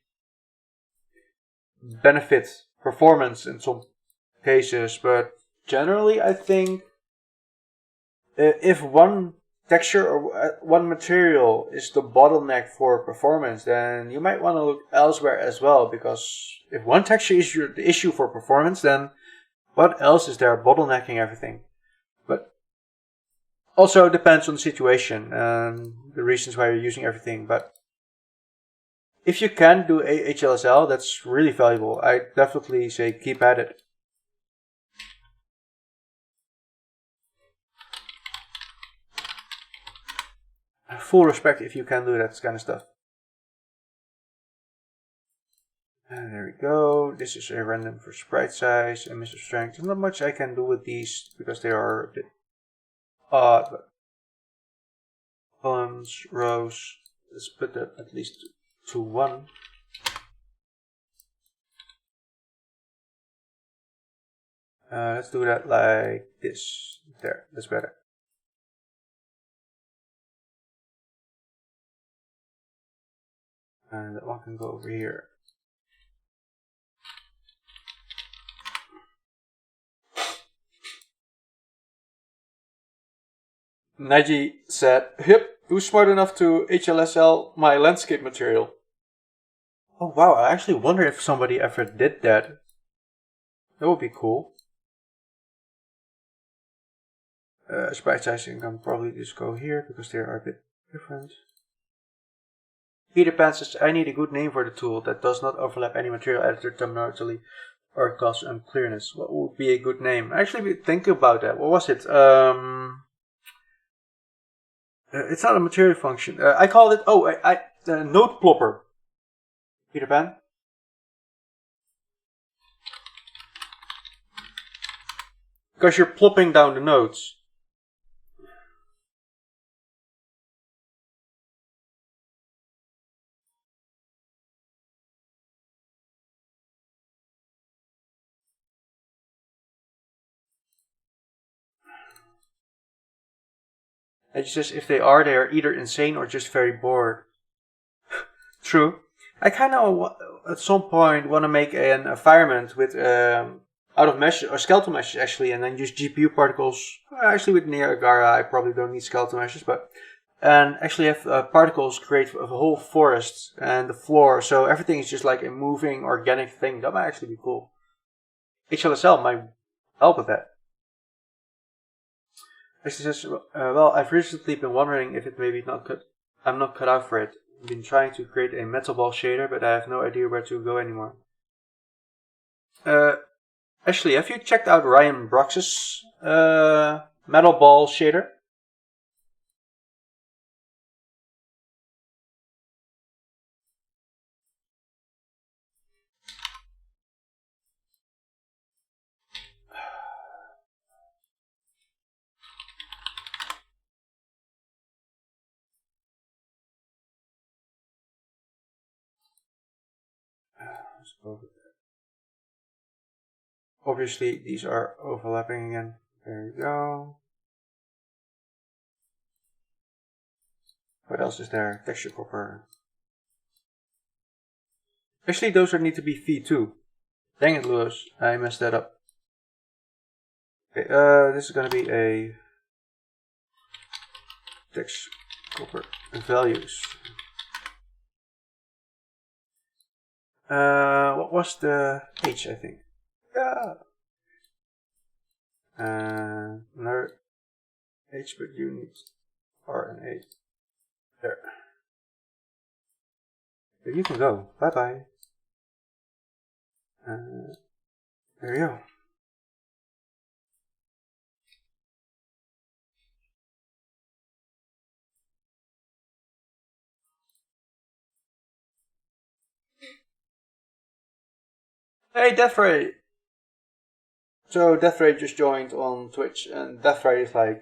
benefit performance in some cases, but generally I think if one texture or one material is the bottleneck for performance, then you might want to look elsewhere as well, because if one texture is the issue for performance, then what else is there bottlenecking everything? But also it depends on the situation and the reasons why you're using everything. But if you can do HLSL, that's really valuable. I definitely say keep at it. Full respect if you can do that kind of stuff. And there we go. This is a random for sprite size and Mr. Strength. There's not much I can do with these because they are a bit odd. But columns, rows. Let's put that at least to 1. Let's do that like this. There, that's better. And that one can go over here. Naji said, "Hip, who's smart enough to HLSL my landscape material?" Oh wow, I actually wonder if somebody ever did that. That would be cool. Sprite sizing can probably just go here because they are a bit different. Peter Pan says, I need a good name for the tool that does not overlap any material editor terminology or cause unclearness. What would be a good name? Actually, think about that. What was it? It's not a material function. I called it, node plopper. Peter Pan? Because you're plopping down the nodes. It says if they are either insane or just very bored. True. I kind of at some point want to make an environment with out of mesh or skeletal meshes actually, and then use GPU particles. Actually, with Niagara, I probably don't need skeletal meshes, but and actually have particles create a whole forest and the floor, so everything is just like a moving organic thing. That might actually be cool. HLSL might help with that. Actually says, well, I've recently been wondering if it maybe not cut. I'm not cut out for it. I've been trying to create a metal ball shader, but I have no idea where to go anymore. Ashley, have you checked out Ryan Brox's metal ball shader? Obviously, these are overlapping again. There you go. What else is there? Texture copper. Actually, those need to be V2. Dang it, Lewis. I messed that up. Okay, this is gonna be a texture copper values. What was the H, I think? Yeah. Another H, but you need R and A. There. There you can go. Bye bye. There you go. Hey, Deathray! So Deathray just joined on Twitch, and Deathray is like...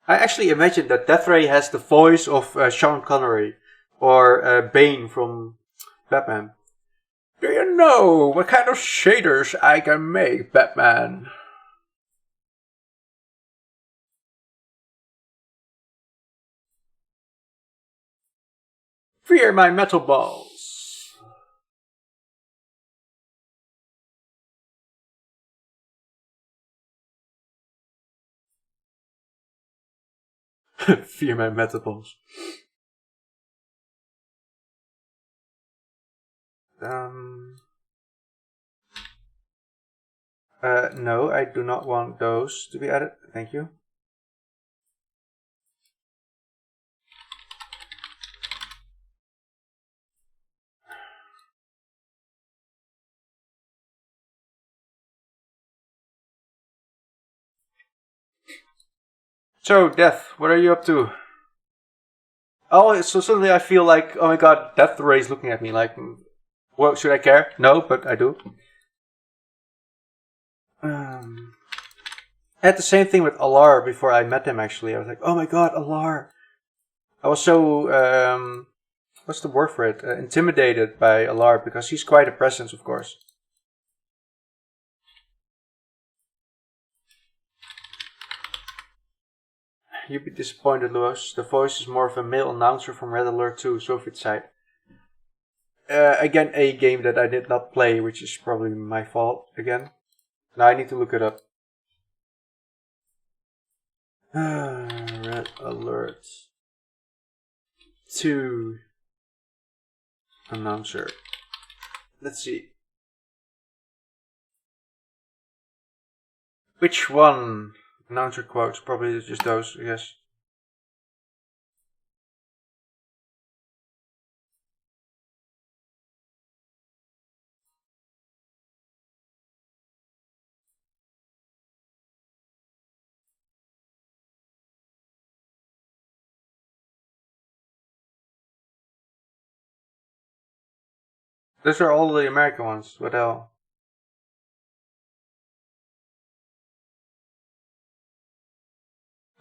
I actually imagine that Deathray has the voice of Sean Connery, or Bane from Batman. Do you know what kind of shaders I can make, Batman? Fear my metal balls. Fear my metal balls. No, I do not want those to be added. Thank you. So, Death, what are you up to? Oh, so suddenly I feel like, oh my god, Death Ray is looking at me like, well, should I care? No, but I do. I had the same thing with Alar before I met him, actually. I was like, oh my god, Alar. I was so, what's the word for it? Intimidated by Alar, because he's quite a presence, of course. You'd be disappointed, Lewis. The voice is more of a male announcer from Red Alert 2, Soviet side. again, a game that I did not play, which is probably my fault again. Now I need to look it up. Red alert. 2. Announcer. Let's see. Which one? Announcer quotes. Probably just those, I guess. Those are all the American ones. What the hell?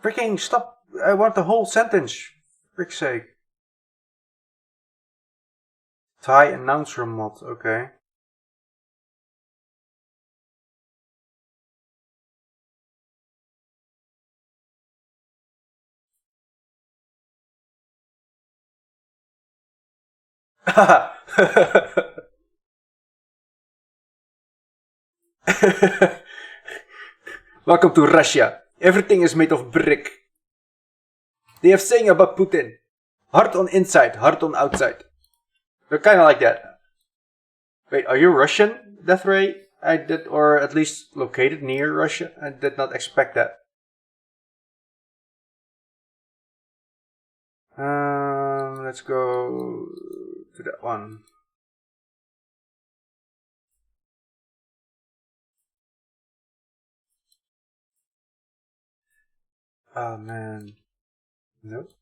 Freaking stop! I want the whole sentence. Frick's sake. Thai announcer mod. Okay. Welcome to Russia. Everything is made of brick. They have saying about Putin. Heart on inside, heart on outside. They're kind of like that. Wait, are you Russian, Death Ray? I did, or at least located near Russia. I did not expect that. Let's go to that one. Oh man. Nope.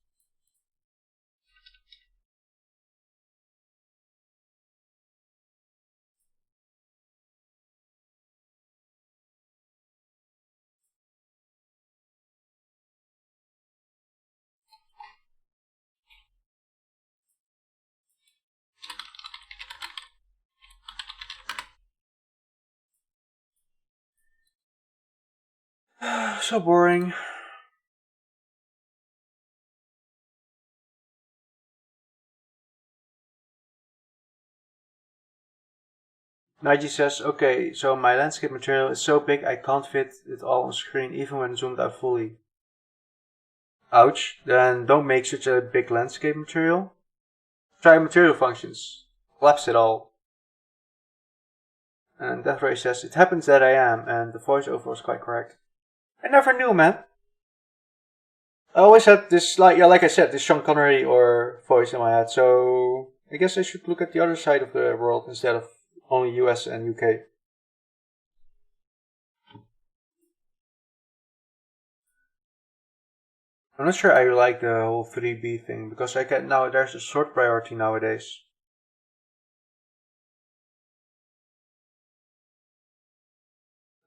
So boring. Nige says, okay, so my landscape material is so big I can't fit it all on screen even when zoomed out fully. Ouch, then don't make such a big landscape material. Try material functions. Collapse it all. And Death Ray says, it happens that I am, and the voiceover was quite correct. I never knew, man. I always had this, like I said, this Sean Connery or voice in my head, so I guess I should look at the other side of the world instead of only US and UK. I'm not sure I like the whole 3B thing, because I get now there's a sort priority nowadays.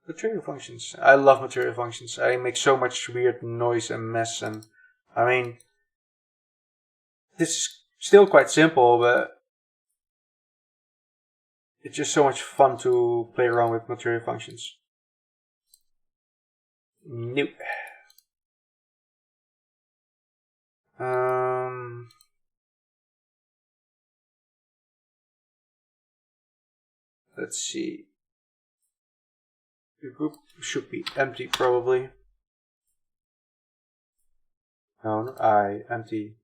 Material functions. I love material functions. I make so much weird noise and mess, and I mean, this is still quite simple, but it's just so much fun to play around with material functions. Nope. Let's see. The group should be empty, probably. No, not I. Empty.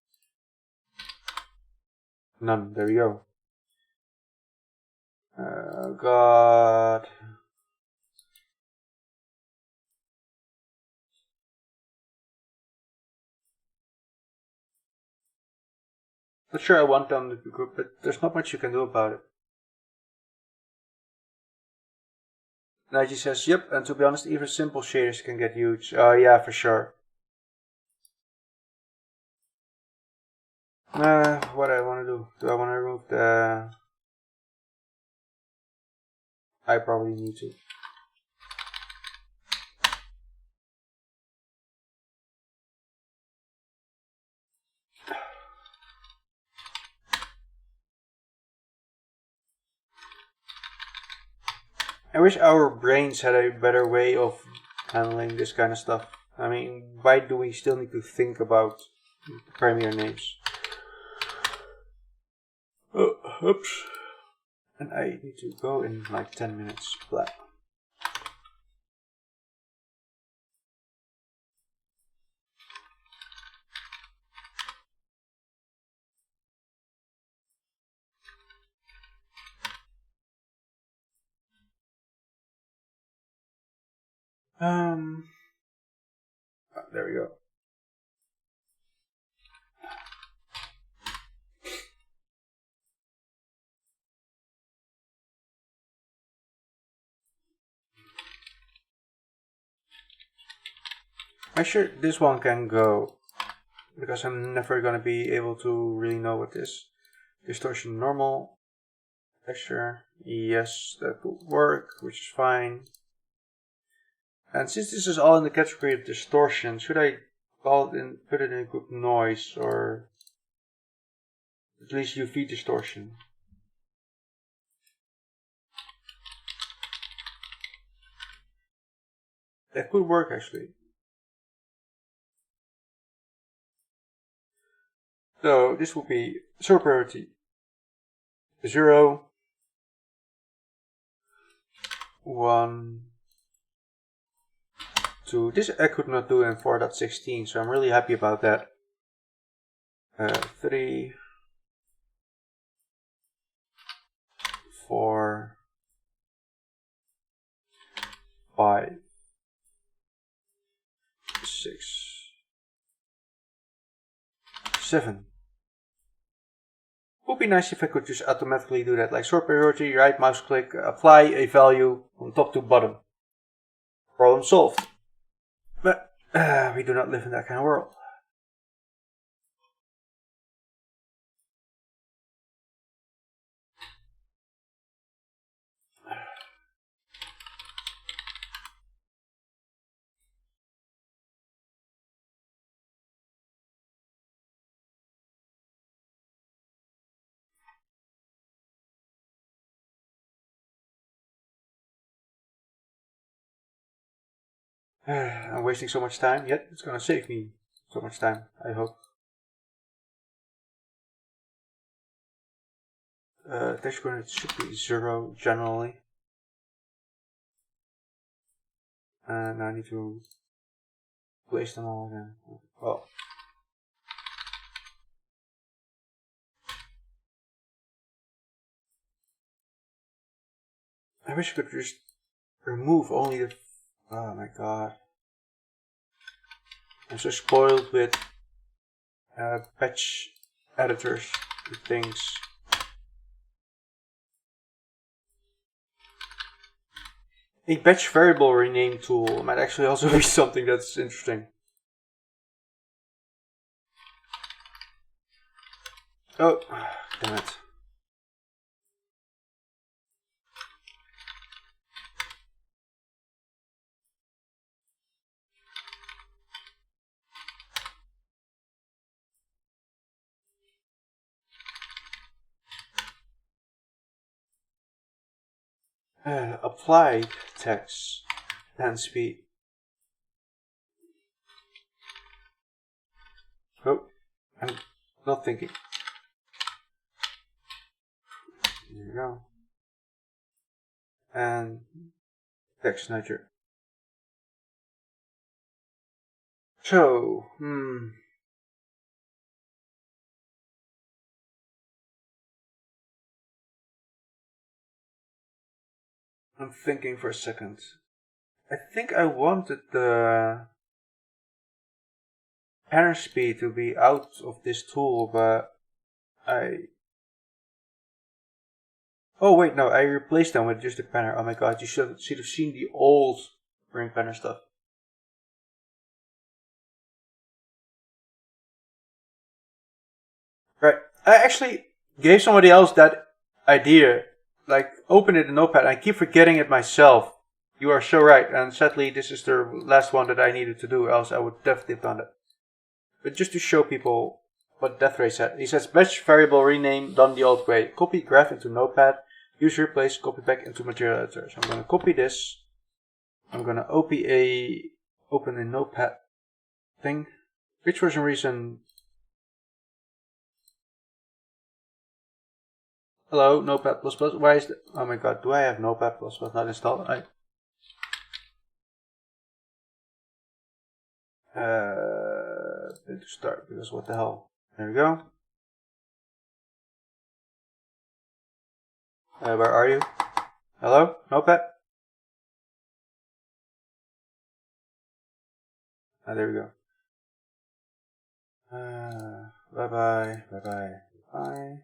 None. There we go. God. Not sure I want them in the group, but there's not much you can do about it. Nige says, yep, and to be honest, even simple shaders can get huge. Yeah, for sure. What I want to do? Do I want to remove the... I probably need to. I wish our brains had a better way of handling this kind of stuff. I mean, why do we still need to think about Premiere names? Oh. Oops. And I need to go in like 10 minutes. Blah. There we go. I'm sure this one can go, because I'm never gonna be able to really know what this distortion normal texture. Yes, that could work, which is fine. And since this is all in the category of distortion, should I call it in, put it in a group noise, or at least UV distortion? That could work actually. So this would be zero priority 0, 1, 2. This I could not do in 4.16, so I'm really happy about that. 3, 4, 5, 6, 7. Would be nice if I could just automatically do that, like sort priority, right mouse click, apply a value from top to bottom. Problem solved. But we do not live in that kind of world. I'm wasting so much time, yet it's gonna save me so much time, I hope. Text coordinates should be 0 generally. And I need to place them all again. Well. I wish I could just remove only the... Oh my god. I'm so spoiled with patch editors and things. A batch variable rename tool might actually also be something that's interesting. Oh, damn it. Apply text and speed. Oh, I'm not thinking. There you go. And text nudger. So, I'm thinking for a second. I think I wanted the pattern speed to be out of this tool, but oh wait, no, I replaced them with just the panner. Oh my god, you should have seen the old ring panner stuff. Right, I actually gave somebody else that idea. Like, open it in Notepad. I keep forgetting it myself. You are so right, and sadly this is the last one that I needed to do, else I would definitely have done it. But just to show people what Death Ray said. He says, batch variable rename done the old way. Copy graph into Notepad. Use replace, copy back into material editor. So I'm going to copy this. I'm going to open a Notepad thing, which for some reason Hello, Notepad++. Why is that? Oh my god, do I have Notepad++ not installed? To start, because what the hell? There we go. Where are you? Hello? Notepad? There we go. Bye bye, bye bye, bye.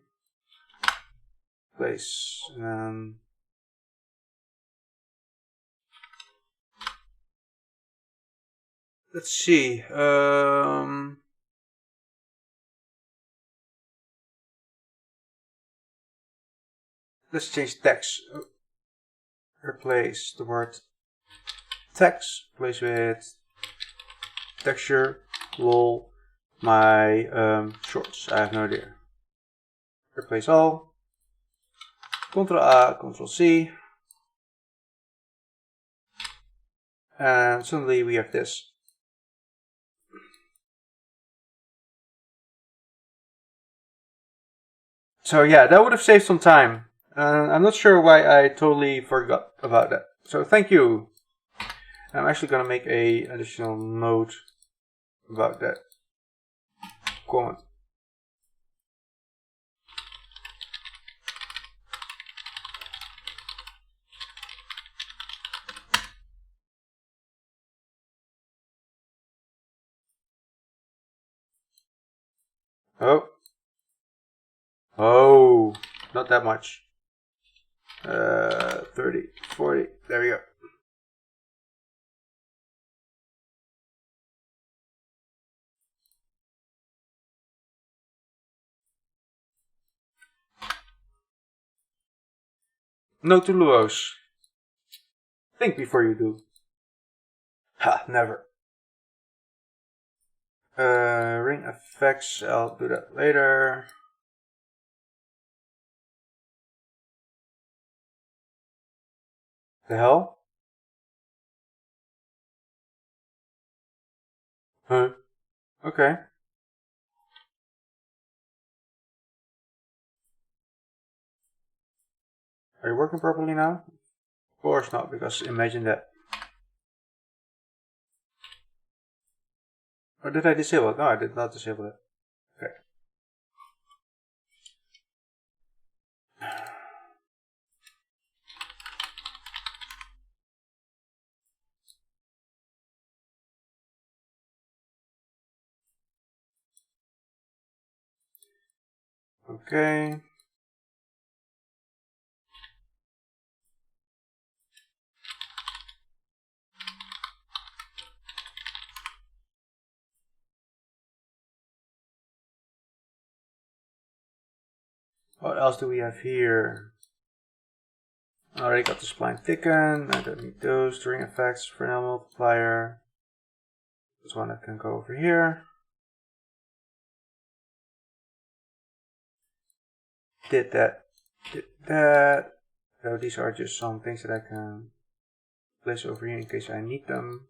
Place. Let's see. Let's change text. Replace the word text. Replace with texture. Lol. My shorts. I have no idea. Replace all. Ctrl A, Ctrl C. And suddenly we have this. So yeah, that would have saved some time. I'm not sure why I totally forgot about that. So thank you. I'm actually going to make a additional note about that comment. Oh, not that much. 30, 40, there we go. No to Luos. Think before you do. Ha, never. Ring effects, I'll do that later. The hell? Huh? Okay. Are you working properly now? Of course not, because imagine that. Or did I disable it? No, I did not disable it. Okay. Okay. What else do we have here? I already got the spline thicken. I don't need those. String effects, Fresnel multiplier. This one I can go over here. Did that. Did that. So these are just some things that I can place over here in case I need them.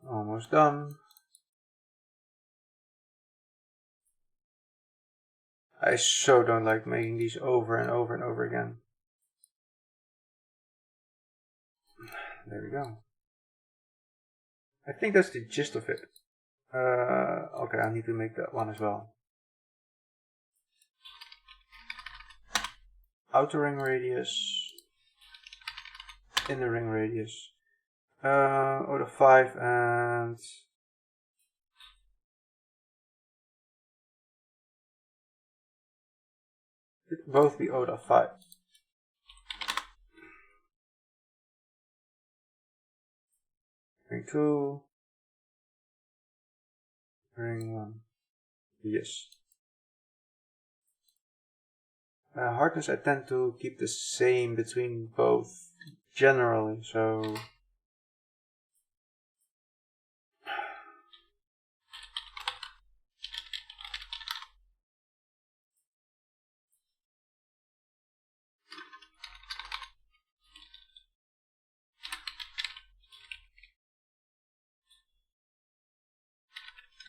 Almost done. I so don't like making these over and over and over again. There we go. I think that's the gist of it. Okay, I need to make that one as well. Outer ring radius, inner ring radius. Out of 5 and it both be out of 5. Ring 2, ring 1. Yes. Hardness I tend to keep the same between both generally, so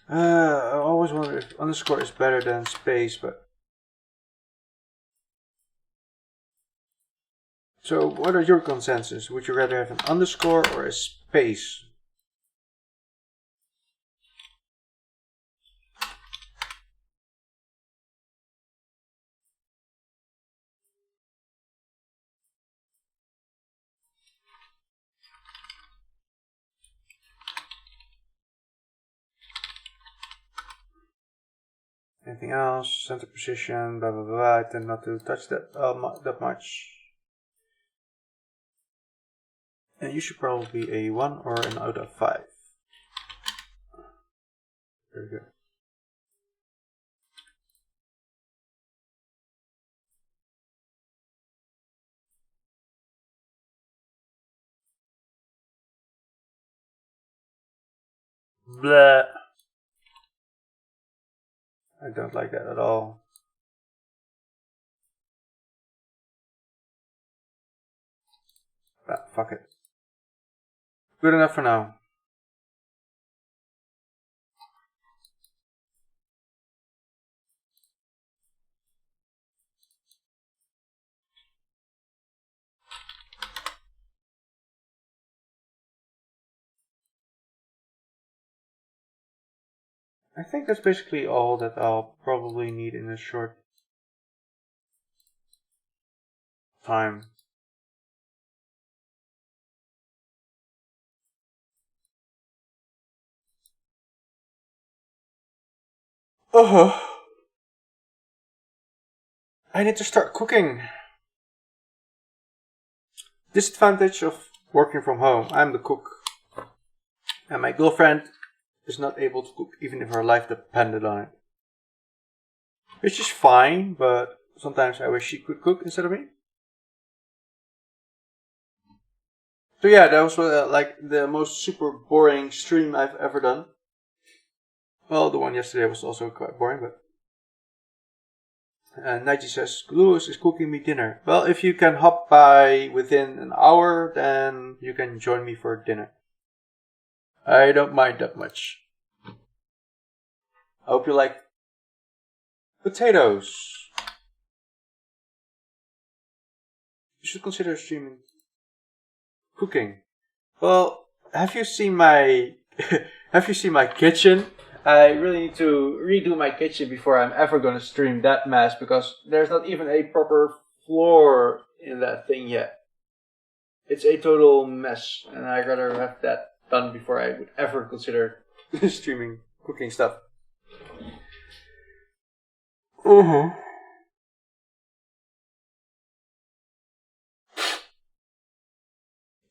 I always wonder if underscore is better than space, but... So, what are your consensus? Would you rather have an underscore or a space? Anything else? Center position, blah blah blah. I tend not to touch that that much. And you should probably be a 1 or an out of 5. Very good. Blah. I don't like that at all. But fuck it. Good enough for now. I think that's basically all that I'll probably need in a short time. I need to start cooking. Disadvantage of working from home. I'm the cook. And my girlfriend is not able to cook even if her life depended on it. Which is fine, but sometimes I wish she could cook instead of me. So yeah, that was like the most super boring stream I've ever done. Well, the one yesterday was also quite boring, but... Nigel says, Lewis is cooking me dinner. Well, if you can hop by within an hour, then you can join me for dinner. I don't mind that much. I hope you like potatoes. You should consider streaming cooking. Well, have you seen my kitchen? I really need to redo my kitchen before I'm ever gonna stream that mess, because there's not even a proper floor in that thing yet. It's a total mess, and I'd rather have that done before I would ever consider streaming cooking stuff.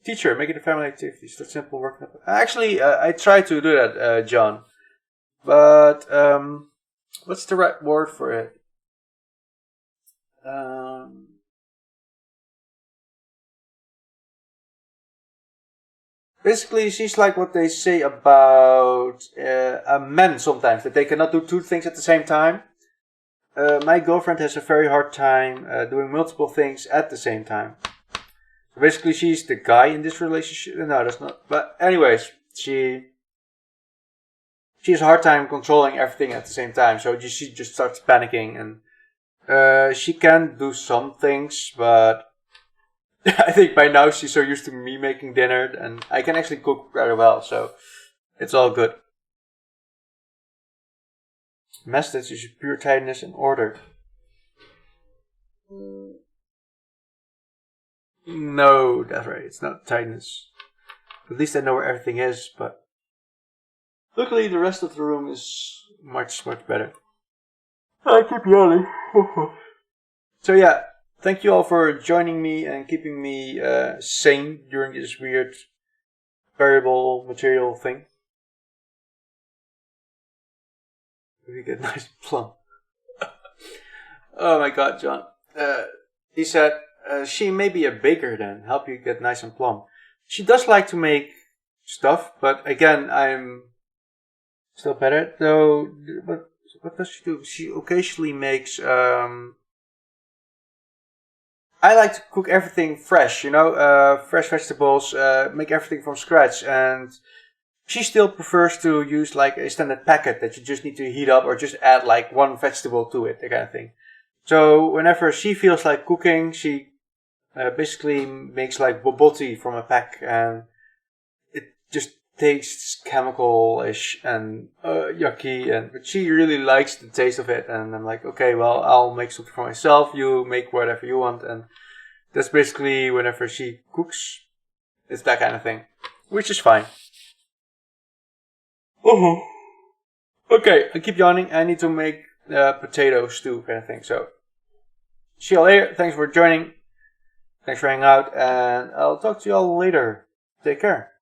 Teacher, make it a family activity. Start simple working. Actually, I tried to do that, John. But, what's the right word for it? Basically, she's like what they say about men sometimes, that they cannot do two things at the same time. My girlfriend has a very hard time doing multiple things at the same time. So basically, she's the guy in this relationship. No, that's not. But anyways, she has a hard time controlling everything at the same time. So she just starts panicking, and she can do some things, but I think by now she's so used to me making dinner, and I can actually cook rather well, so it's all good. Message is pure tidiness and order. No, that's right, it's not tidiness. At least I know where everything is, but luckily the rest of the room is much, much better. I keep yelling. So yeah, thank you all for joining me and keeping me sane during this weird variable material thing. We get nice and plump. Oh my god, John. He said, she may be a baker then, help you get nice and plump. She does like to make stuff, but again, I'm still better. So, what does she do? She occasionally makes... I like to cook everything fresh, fresh vegetables, make everything from scratch. And she still prefers to use like a standard packet that you just need to heat up or just add like one vegetable to it, that kind of thing. So whenever she feels like cooking, she basically makes like bobotti from a pack, and it just tastes chemical-ish and yucky, but she really likes the taste of it, and I'm like, okay, well, I'll make something for myself, you make whatever you want, and that's basically whenever she cooks, it's that kind of thing, which is fine. Okay, I keep yawning. I need to make potato stew kind of thing. So, see you later. Thanks for joining. Thanks for hanging out. And I'll talk to you all later. Take care.